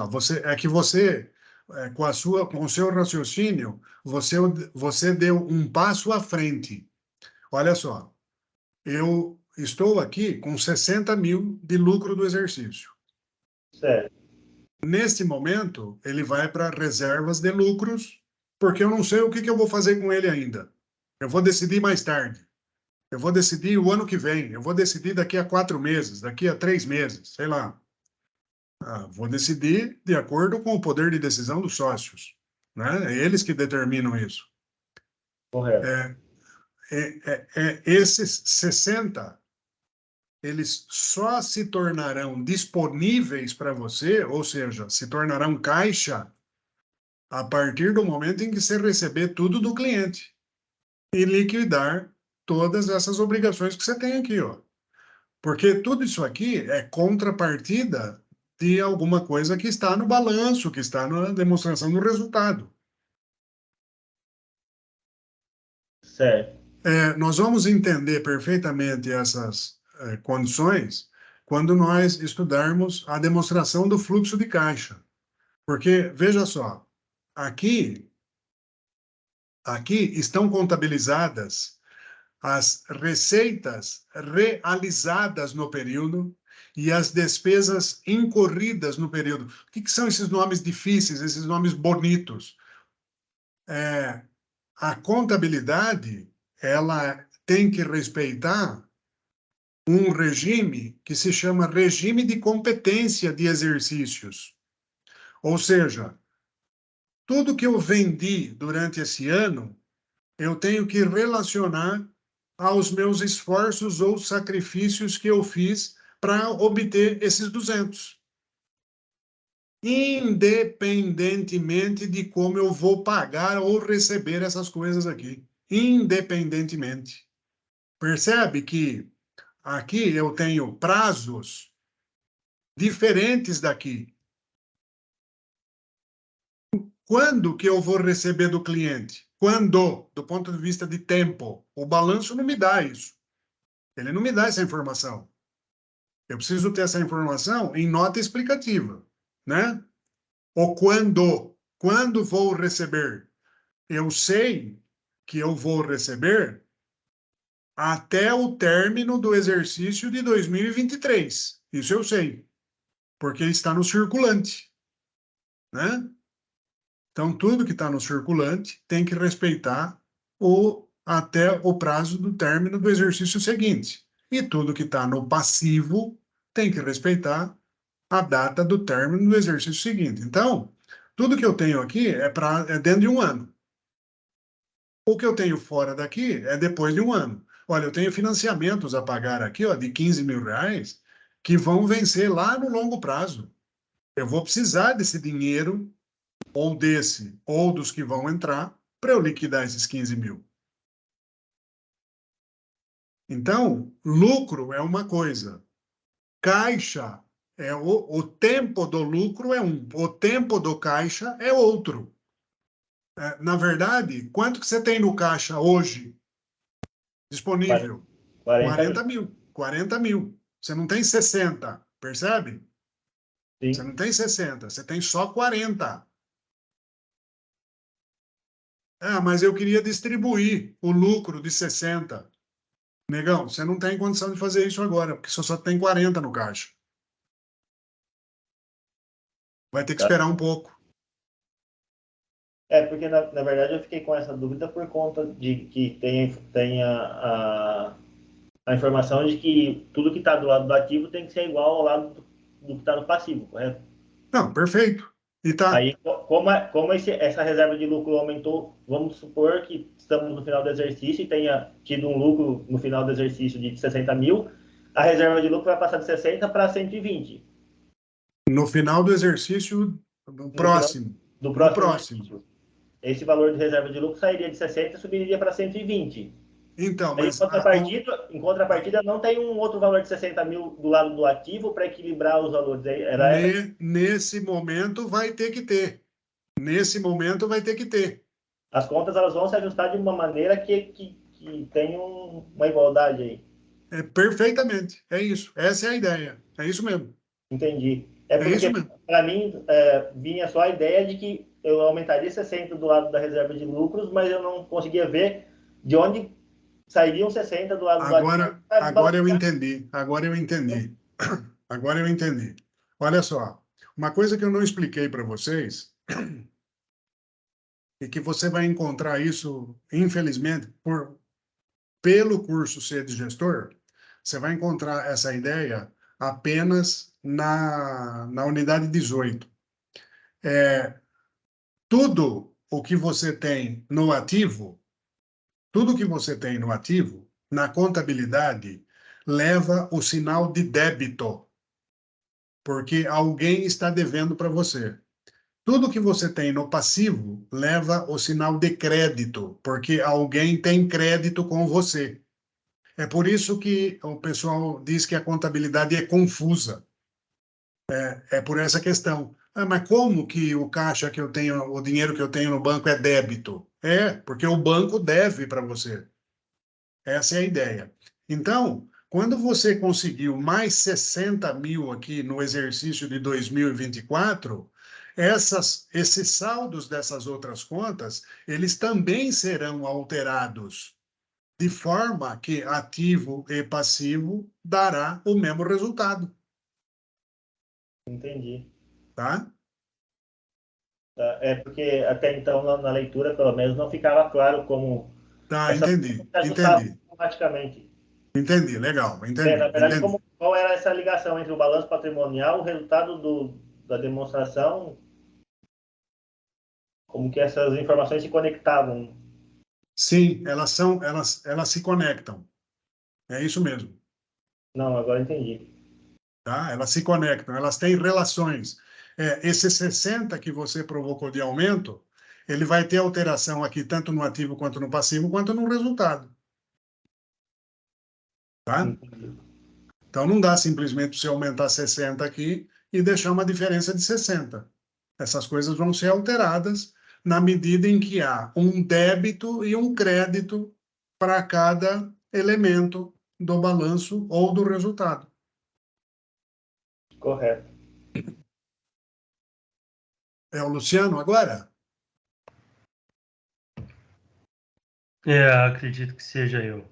você, com o seu raciocínio, você deu um passo à frente. Olha só, eu estou aqui com 60 mil de lucro do exercício. Certo. Neste momento, ele vai para reservas de lucros, porque eu não sei o que eu vou fazer com ele ainda. Eu vou decidir mais tarde. Eu vou decidir o ano que vem. Eu vou decidir daqui a 4 meses, daqui a 3 meses, sei lá. Vou decidir de acordo com o poder de decisão dos sócios, né? É eles que determinam isso. Correto. Esses 60, eles só se tornarão disponíveis para você, ou seja, se tornarão caixa a partir do momento em que você receber tudo do cliente e liquidar todas essas obrigações que você tem aqui, ó. Porque tudo isso aqui é contrapartida de alguma coisa que está no balanço, que está na demonstração do resultado. Certo. Nós vamos entender perfeitamente essas condições quando nós estudarmos a demonstração do fluxo de caixa. Porque, veja só, aqui estão contabilizadas as receitas realizadas no período e as despesas incorridas no período. O que são esses nomes difíceis, esses nomes bonitos? A contabilidade, ela tem que respeitar um regime que se chama regime de competência de exercícios. Ou seja, tudo que eu vendi durante esse ano, eu tenho que relacionar aos meus esforços ou sacrifícios que eu fiz para obter esses 200. Independentemente de como eu vou pagar ou receber essas coisas aqui. Independentemente. Percebe que aqui eu tenho prazos diferentes daqui. Quando que eu vou receber do cliente? Quando? Do ponto de vista de tempo. O balanço não me dá isso. Ele não me dá essa informação. Eu preciso ter essa informação em nota explicativa, né? Ou quando? Quando vou receber? Eu sei que eu vou receber até o término do exercício de 2023. Isso eu sei, porque está no circulante, né? Então, tudo que está no circulante tem que respeitar até o prazo do término do exercício seguinte. E tudo que está no passivo tem que respeitar a data do término do exercício seguinte. Então, tudo que eu tenho aqui é dentro de um ano. O que eu tenho fora daqui é depois de um ano. Olha, eu tenho financiamentos a pagar aqui, ó, de 15 mil reais, que vão vencer lá no longo prazo. Eu vou precisar desse dinheiro, ou desse, ou dos que vão entrar, para eu liquidar esses 15 mil. Então, lucro é uma coisa. Caixa, o tempo do lucro é um. O tempo do caixa é outro. Na verdade, quanto que você tem no caixa hoje disponível? 40 mil. 40 mil. Você não tem 60, percebe? Sim. Você não tem 60, você tem só 40. Mas eu queria distribuir o lucro de 60. Negão, você não tem condição de fazer isso agora, porque você só tem 40 no caixa. Vai ter que esperar um pouco. Porque na verdade eu fiquei com essa dúvida por conta de que tem a informação de que tudo que está do lado do ativo tem que ser igual ao lado do que está no passivo, correto? Não, perfeito. E tá. Aí, como essa reserva de lucro aumentou, vamos supor que estamos no final do exercício e tenha tido um lucro no final do exercício de 60 mil, a reserva de lucro vai passar de 60 para 120. No final do exercício próximo. Do próximo. Esse valor de reserva de lucro sairia de 60 e subiria para 120. Então, mas em contrapartida, não tem um outro valor de 60 mil do lado do ativo para equilibrar os valores. Nesse momento vai ter que ter. Nesse momento vai ter que ter. As contas elas vão se ajustar de uma maneira que tenha uma igualdade aí. Perfeitamente. É isso. Essa é a ideia. É isso mesmo. Entendi. Porque, para mim, vinha só a ideia de que eu aumentaria 60 do lado da reserva de lucros, mas eu não conseguia ver de onde sairiam 60 do lado do ativo. Agora eu entendi. Agora eu entendi. Olha só. Uma coisa que eu não expliquei para vocês e que você vai encontrar isso, infelizmente, pelo curso Ser de Gestor, você vai encontrar essa ideia apenas na unidade 18. Tudo o que você tem no ativo, na contabilidade, leva o sinal de débito, porque alguém está devendo para você. Tudo que você tem no passivo leva o sinal de crédito, porque alguém tem crédito com você. É por isso que o pessoal diz que a contabilidade é confusa. É por essa questão. Mas como que o caixa que eu tenho, o dinheiro que eu tenho no banco é débito? Porque o banco deve para você. Essa é a ideia. Então, quando você conseguiu mais 60 mil aqui no exercício de 2024, esses saldos dessas outras contas, eles também serão alterados, de forma que ativo e passivo dará o mesmo resultado. Entendi. Tá? Porque até então, na leitura, pelo menos, não ficava claro como... Tá, entendi. Automaticamente. Entendi, legal. Entendi. Na verdade, qual era essa ligação entre o balanço patrimonial, o resultado da demonstração, como que essas informações se conectavam? Sim, elas se conectam. É isso mesmo. Não, agora entendi. Tá? Elas se conectam, elas têm relações. Esse 60 que você provocou de aumento, ele vai ter alteração aqui, tanto no ativo quanto no passivo, quanto no resultado. Tá? Então, não dá simplesmente você aumentar 60 aqui e deixar uma diferença de 60. Essas coisas vão ser alteradas na medida em que há um débito e um crédito para cada elemento do balanço ou do resultado. Correto. É o Luciano agora? Acredito que seja eu.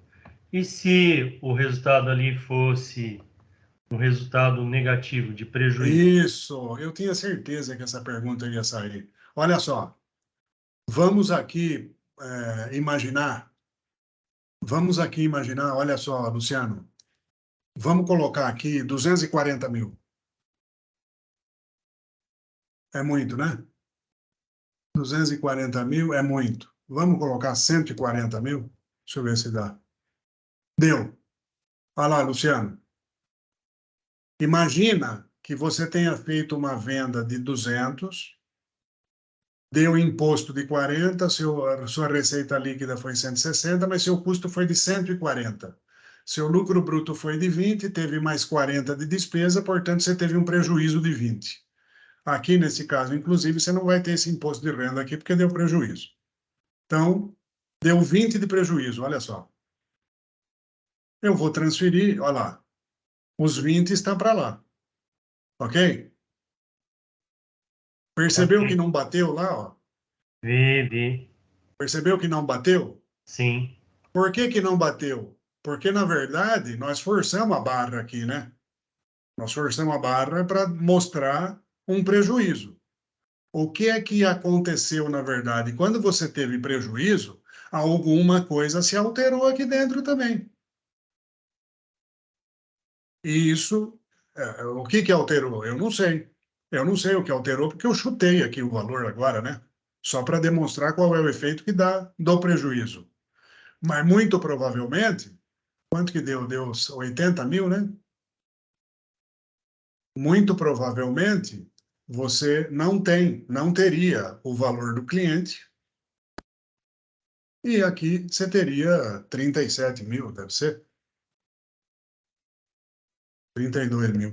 E se o resultado ali fosse um resultado negativo, de prejuízo? Isso, eu tinha certeza que essa pergunta ia sair. Olha só, vamos aqui imaginar, olha só, Luciano, vamos colocar aqui 240 mil. É muito, né? 240 mil é muito. Vamos colocar 140 mil? Deixa eu ver se dá. Deu. Olha lá, Luciano. Imagina que você tenha feito uma venda de 200, deu imposto de 40, sua receita líquida foi 160, mas seu custo foi de 140. Seu lucro bruto foi de 20, teve mais 40 de despesa, portanto, você teve um prejuízo de 20. Aqui, nesse caso, inclusive, você não vai ter esse imposto de renda aqui, porque deu prejuízo. Então, deu 20 de prejuízo, olha só. Eu vou transferir, olha lá, os 20 estão para lá, ok? Percebeu que não bateu lá, ó? Vi. Percebeu que não bateu? Sim. Por que que não bateu? Porque, na verdade, nós forçamos a barra aqui, né? Nós forçamos a barra para mostrar um prejuízo. O que é que aconteceu, na verdade? Quando você teve prejuízo, alguma coisa se alterou aqui dentro também. E isso, o que que alterou? Eu não sei. Eu não sei o que alterou, porque eu chutei aqui o valor agora, né? Só para demonstrar qual é o efeito que dá do prejuízo. Mas muito provavelmente, quanto que deu? Deu 80 mil, né? Muito provavelmente, você não teria o valor do cliente. E aqui você teria 37 mil, deve ser? 32 mil.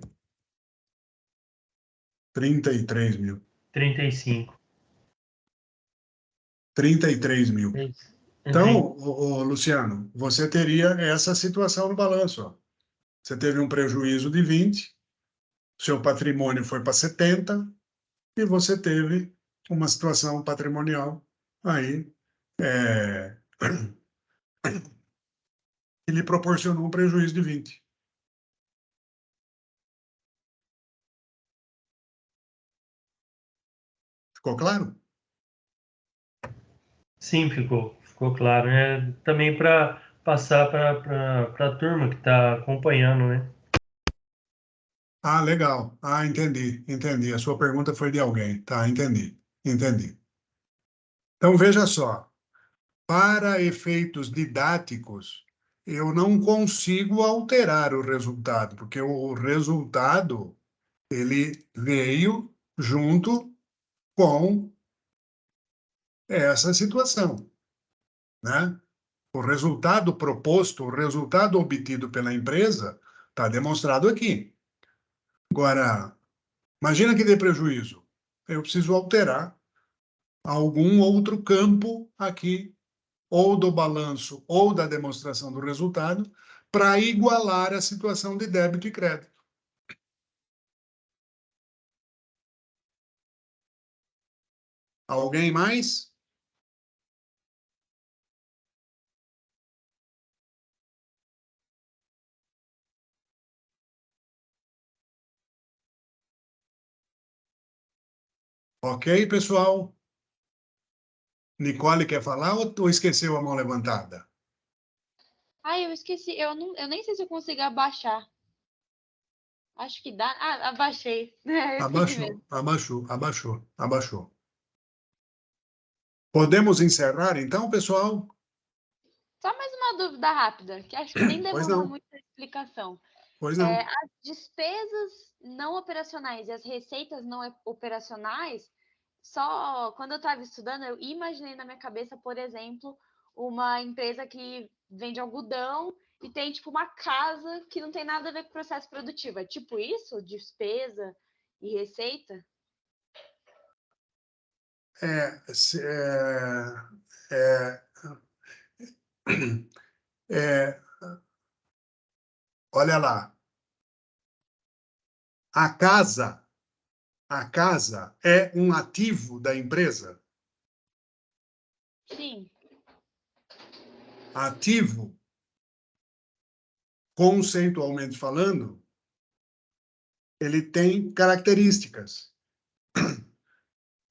33 mil. 35. 33 mil. Então, Luciano, você teria essa situação no balanço. Ó. Você teve um prejuízo de 20, seu patrimônio foi para 70, e você teve uma situação patrimonial aí que lhe proporcionou um prejuízo de 20. Ficou claro? Sim, ficou claro. Né? Também para passar para a turma que está acompanhando, né? Ah, legal. Ah, entendi. A sua pergunta foi de alguém. Tá, entendi. Então, veja só. Para efeitos didáticos, eu não consigo alterar o resultado, porque o resultado ele veio junto com essa situação, né? O resultado proposto, o resultado obtido pela empresa está demonstrado aqui. Agora, imagina que dê prejuízo. Eu preciso alterar algum outro campo aqui, ou do balanço, ou da demonstração do resultado, para igualar a situação de débito e crédito. Alguém mais? Ok, pessoal? Nicole quer falar ou esqueceu a mão levantada? Eu esqueci. Eu nem sei se eu consigo abaixar. Acho que dá. Abaixei. Eu esqueci mesmo. Abaixou. Podemos encerrar, então, pessoal? Só mais uma dúvida rápida, que acho que nem Pois demorou não. muita explicação. Pois não. As despesas não operacionais e as receitas não operacionais, só quando eu estava estudando, eu imaginei na minha cabeça, por exemplo, uma empresa que vende algodão e tem, tipo, uma casa que não tem nada a ver com o processo produtivo. É tipo isso? Despesa e receita? Olha lá. A casa é um ativo da empresa? Sim. Ativo, conceitualmente falando, ele tem características.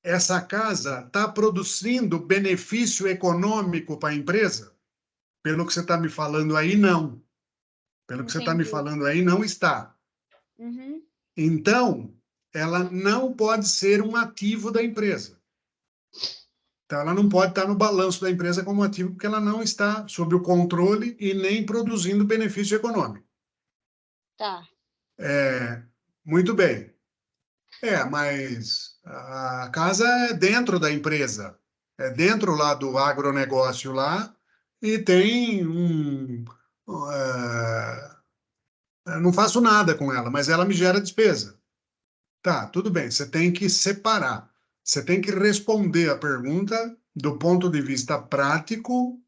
Essa casa está produzindo benefício econômico para a empresa? Pelo que você está me falando aí, não. Pelo que você está me falando aí, não está. Uhum. Então, ela não pode ser um ativo da empresa. Então, ela não pode estar no balanço da empresa como ativo, porque ela não está sob o controle e nem produzindo benefício econômico. Tá. Muito bem. Mas a casa é dentro da empresa, é dentro lá do agronegócio lá, e tem eu não faço nada com ela, mas ela me gera despesa. Tá, tudo bem, você tem que separar. Você tem que responder a pergunta do ponto de vista prático,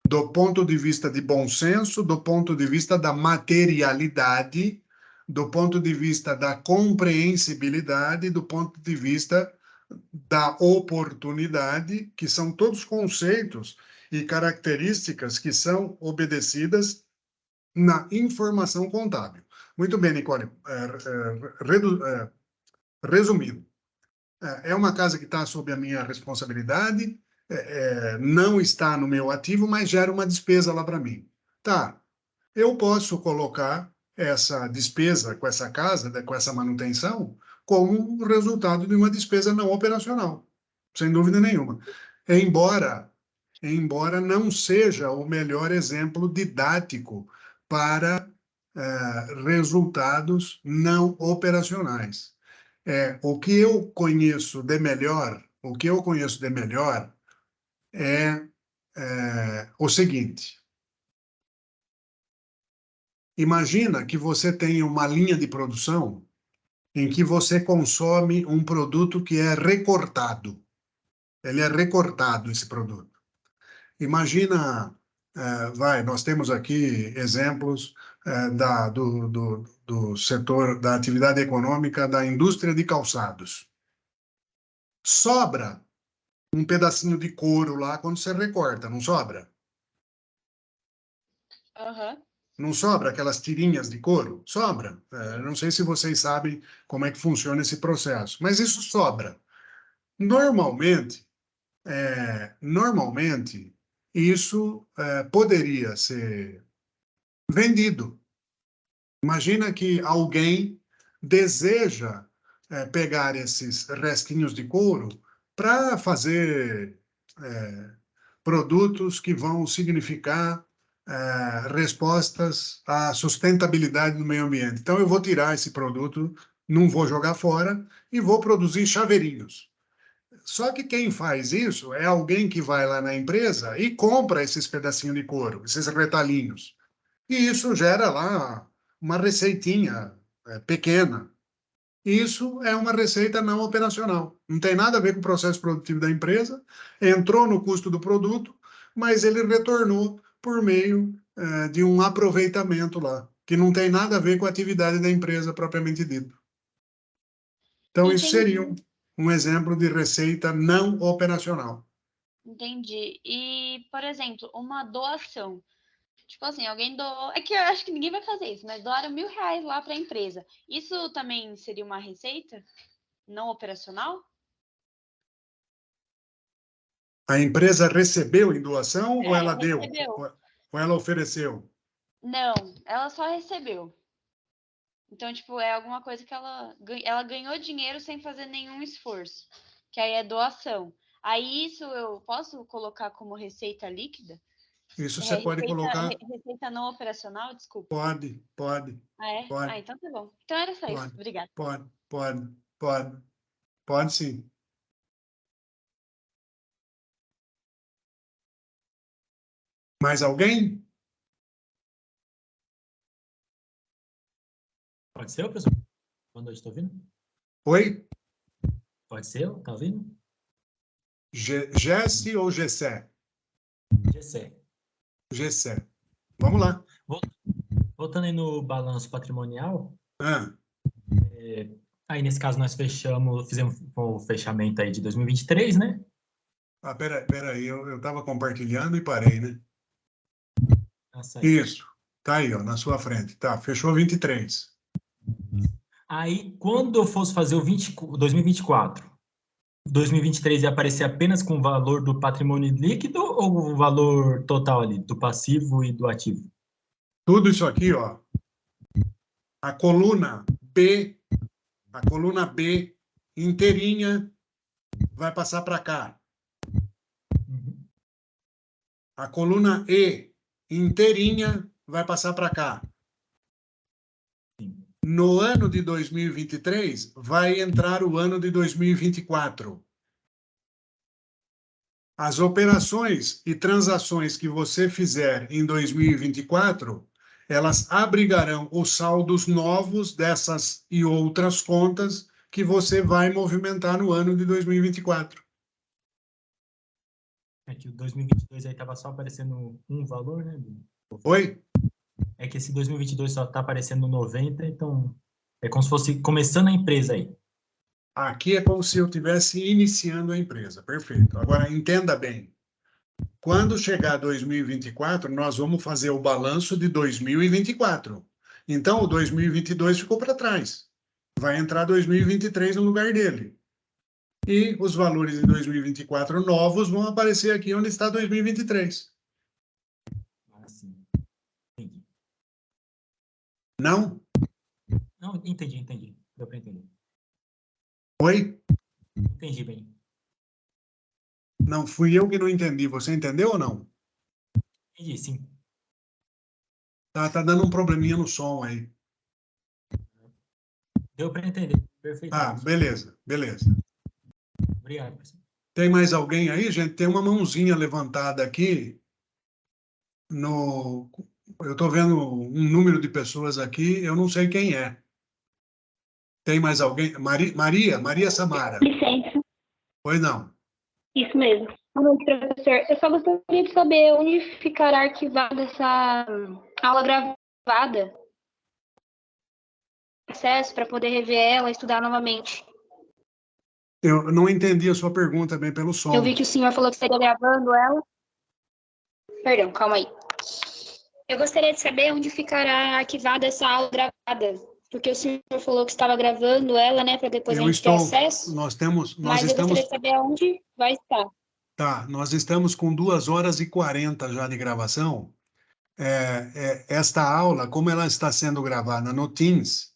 do ponto de vista de bom senso, do ponto de vista da materialidade, do ponto de vista da compreensibilidade, do ponto de vista da oportunidade, que são todos conceitos e características que são obedecidas na informação contábil. Muito bem, Nicole. Resumindo, é uma casa que está sob a minha responsabilidade, não está no meu ativo, mas gera uma despesa lá para mim. Tá, eu posso colocar essa despesa com essa casa, com essa manutenção, como resultado de uma despesa não operacional, sem dúvida nenhuma. Embora não seja o melhor exemplo didático para resultados não operacionais. O que eu conheço de melhor é o seguinte. Imagina que você tem uma linha de produção em que você consome um produto que é recortado. Ele é recortado, esse produto. Imagina, nós temos aqui exemplos do setor da atividade econômica da indústria de calçados. Sobra um pedacinho de couro lá quando você recorta, não sobra? Aham. Não sobra aquelas tirinhas de couro? Sobra. Não sei se vocês sabem como é que funciona esse processo, mas isso sobra. Normalmente, isso poderia ser vendido. Imagina que alguém deseja pegar esses restinhos de couro para fazer produtos que vão significar respostas à sustentabilidade do meio ambiente. Então, eu vou tirar esse produto, não vou jogar fora e vou produzir chaveirinhos. Só que quem faz isso é alguém que vai lá na empresa e compra esses pedacinhos de couro, esses retalhinhos. E isso gera lá uma receitinha pequena. Isso é uma receita não operacional. Não tem nada a ver com o processo produtivo da empresa, entrou no custo do produto, mas ele retornou por meio de um aproveitamento lá, que não tem nada a ver com a atividade da empresa propriamente dita. Então, isso seria um exemplo de receita não operacional. Entendi. E, por exemplo, uma doação. Tipo assim, alguém doou. É que eu acho que ninguém vai fazer isso, mas doaram R$1.000 lá para a empresa. Isso também seria uma receita não operacional? A empresa recebeu em doação ou ela deu? Recebeu. Ou ela ofereceu? Não, ela só recebeu. Então, tipo, é alguma coisa que ela ganhou dinheiro sem fazer nenhum esforço. Que aí é doação. Aí isso eu posso colocar como receita líquida? Isso você pode colocar... Receita não operacional, desculpa. Pode. Ah, é? Pode. Então tá bom. Então era só isso. Obrigada. Pode sim. Mais alguém? Pode ser, professor? Boa noite, tá ouvindo? Oi? Pode ser, tá ouvindo? Jesse ou Gessé? Gessé. Vamos lá. Voltando aí no balanço patrimonial, aí nesse caso nós fizemos o fechamento aí de 2023, né? Ah, peraí, eu estava compartilhando e parei, né? Isso, tá aí, ó, na sua frente. Tá, fechou 23. Aí, quando eu fosse fazer o 2024, 2023 ia aparecer apenas com o valor do patrimônio líquido ou o valor total ali, do passivo e do ativo? Tudo isso aqui, ó. A coluna B inteirinha vai passar para cá. A coluna E inteirinha vai passar para cá. No ano de 2023, vai entrar o ano de 2024. As operações e transações que você fizer em 2024, elas abrigarão os saldos novos dessas e outras contas que você vai movimentar no ano de 2024. É que o 2022 aí estava só aparecendo um valor, né? Oi? É que esse 2022 só está aparecendo 90, então é como se fosse começando a empresa aí. Aqui é como se eu estivesse iniciando a empresa. Perfeito. Agora, entenda bem. Quando chegar 2024, nós vamos fazer o balanço de 2024. Então, o 2022 ficou para trás. Vai entrar 2023 no lugar dele. E os valores de 2024 novos vão aparecer aqui onde está 2023. Ah, sim. Entendi. Não? Não, entendi. Deu para entender. Oi? Entendi bem. Não, fui eu que não entendi. Você entendeu ou não? Entendi, sim. Tá dando um probleminha no som aí. Deu para entender. Perfeito. Ah, beleza. Obrigado, professor. Tem mais alguém aí, gente? Tem uma mãozinha levantada aqui. Eu estou vendo um número de pessoas aqui, eu não sei quem é. Tem mais alguém? Maria Samara. Licença. Pois não. Isso mesmo. Boa noite, professor. Eu só gostaria de saber onde ficará arquivada essa aula gravada. Acesso para poder rever ela e estudar novamente. Eu não entendi a sua pergunta bem pelo som. Eu vi que o senhor falou que estaria gravando ela. Perdão, calma aí. Eu gostaria de saber onde ficará arquivada essa aula gravada. Porque o senhor falou que estava gravando ela, né, para depois a gente ter acesso. Mas eu gostaria de saber onde vai estar. Tá, nós estamos com 2h40 já de gravação. Esta aula, como ela está sendo gravada no Teams,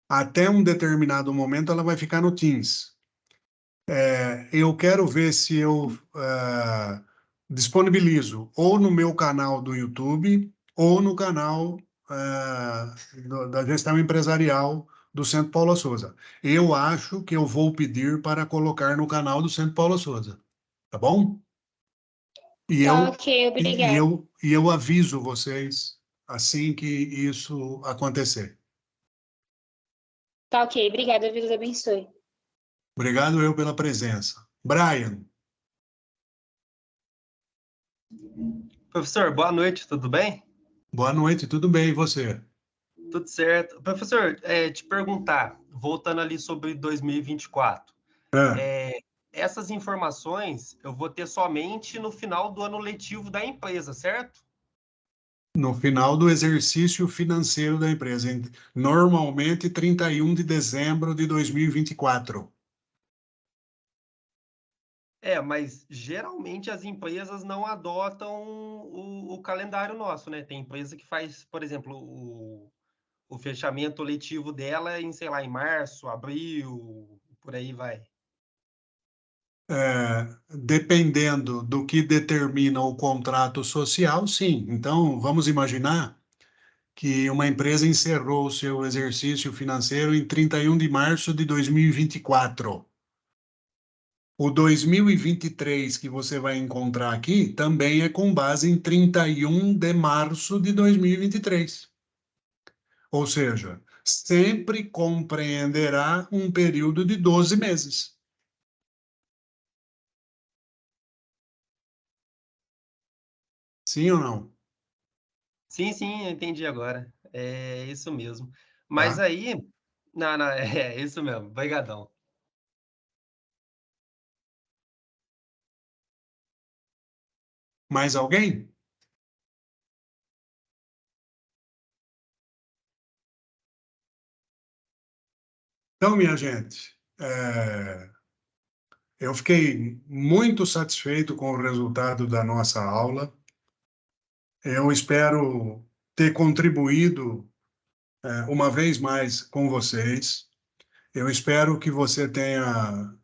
até um determinado momento ela vai ficar no Teams. Eu quero ver se eu disponibilizo ou no meu canal do YouTube ou no canal da gestão empresarial do Centro Paulo Souza. Eu acho que eu vou pedir para colocar no canal do Centro Paulo Souza. Tá bom? Ok, obrigado. E eu aviso vocês assim que isso acontecer. Tá ok, obrigada. Deus abençoe. Obrigado eu pela presença. Brian. Professor, boa noite, tudo bem? Boa noite, tudo bem, e você? Tudo certo. Professor, te perguntar, voltando ali sobre 2024, essas informações eu vou ter somente no final do ano letivo da empresa, certo? No final do exercício financeiro da empresa, normalmente 31 de dezembro de 2024. Mas geralmente as empresas não adotam o calendário nosso, né? Tem empresa que faz, por exemplo, o fechamento letivo dela em, sei lá, em março, abril, por aí vai. Dependendo do que determina o contrato social, sim. Então, vamos imaginar que uma empresa encerrou o seu exercício financeiro em 31 de março de 2024. O 2023 que você vai encontrar aqui também é com base em 31 de março de 2023. Ou seja, sempre compreenderá um período de 12 meses. Sim ou não? Sim, eu entendi agora. É isso mesmo. Mas Tá. aí... Não, é isso mesmo. Obrigadão. Mais alguém? Então, minha gente, eu fiquei muito satisfeito com o resultado da nossa aula. Eu espero ter contribuído uma vez mais com vocês. Eu espero que você tenha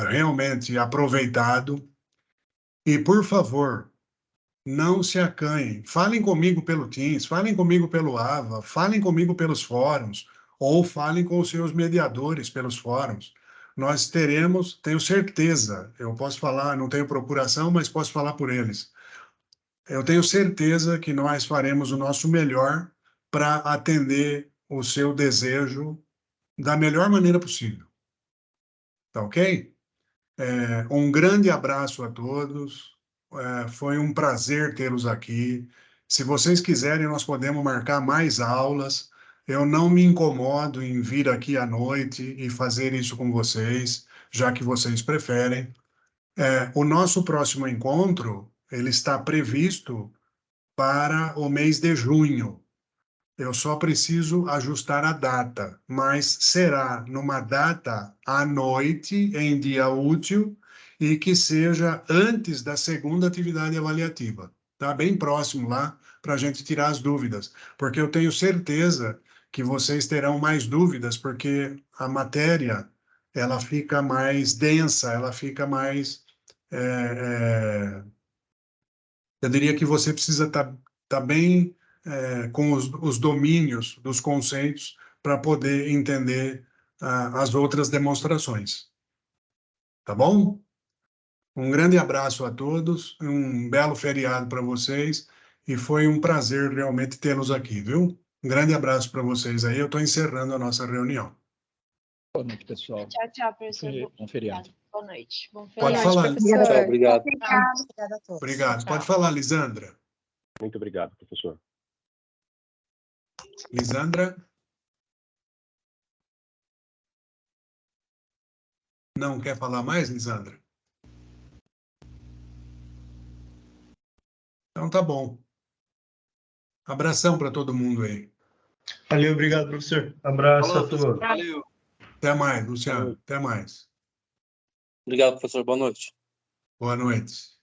realmente aproveitado. E, por favor, não se acanhem. Falem comigo pelo Teams, falem comigo pelo AVA, falem comigo pelos fóruns, ou falem com os seus mediadores pelos fóruns. Nós teremos, tenho certeza, eu posso falar, não tenho procuração, mas posso falar por eles. Eu tenho certeza que nós faremos o nosso melhor para atender o seu desejo da melhor maneira possível. Tá ok? Um grande abraço a todos. Foi um prazer tê-los aqui. Se vocês quiserem, nós podemos marcar mais aulas. Eu não me incomodo em vir aqui à noite e fazer isso com vocês, já que vocês preferem. O nosso próximo encontro, ele está previsto para o mês de junho. Eu só preciso ajustar a data, mas será numa data à noite, em dia útil, e que seja antes da segunda atividade avaliativa. Tá bem próximo lá, para a gente tirar as dúvidas, porque eu tenho certeza que vocês terão mais dúvidas, porque a matéria ela fica mais densa, ela fica mais... eu diria que você precisa estar bem com os domínios dos conceitos para poder entender as outras demonstrações. Tá bom? Um grande abraço a todos, um belo feriado para vocês, e foi um prazer realmente tê-los aqui, viu? Um grande abraço para vocês aí, eu estou encerrando a nossa reunião. Boa noite, pessoal. Tchau, tchau, professor. Bom feriado. Boa noite. Bom Pode feriado. falar. Tchau, obrigado. Obrigada a todos. Obrigado. Tchau. Pode falar, Lisandra. Muito obrigado, professor. Lisandra? Não quer falar mais, Lisandra? Então tá bom. Abração para todo mundo aí. Valeu, obrigado, professor. Abraço a todos. Valeu. Até mais, Luciano. Até mais. Obrigado, professor. Boa noite. Boa noite.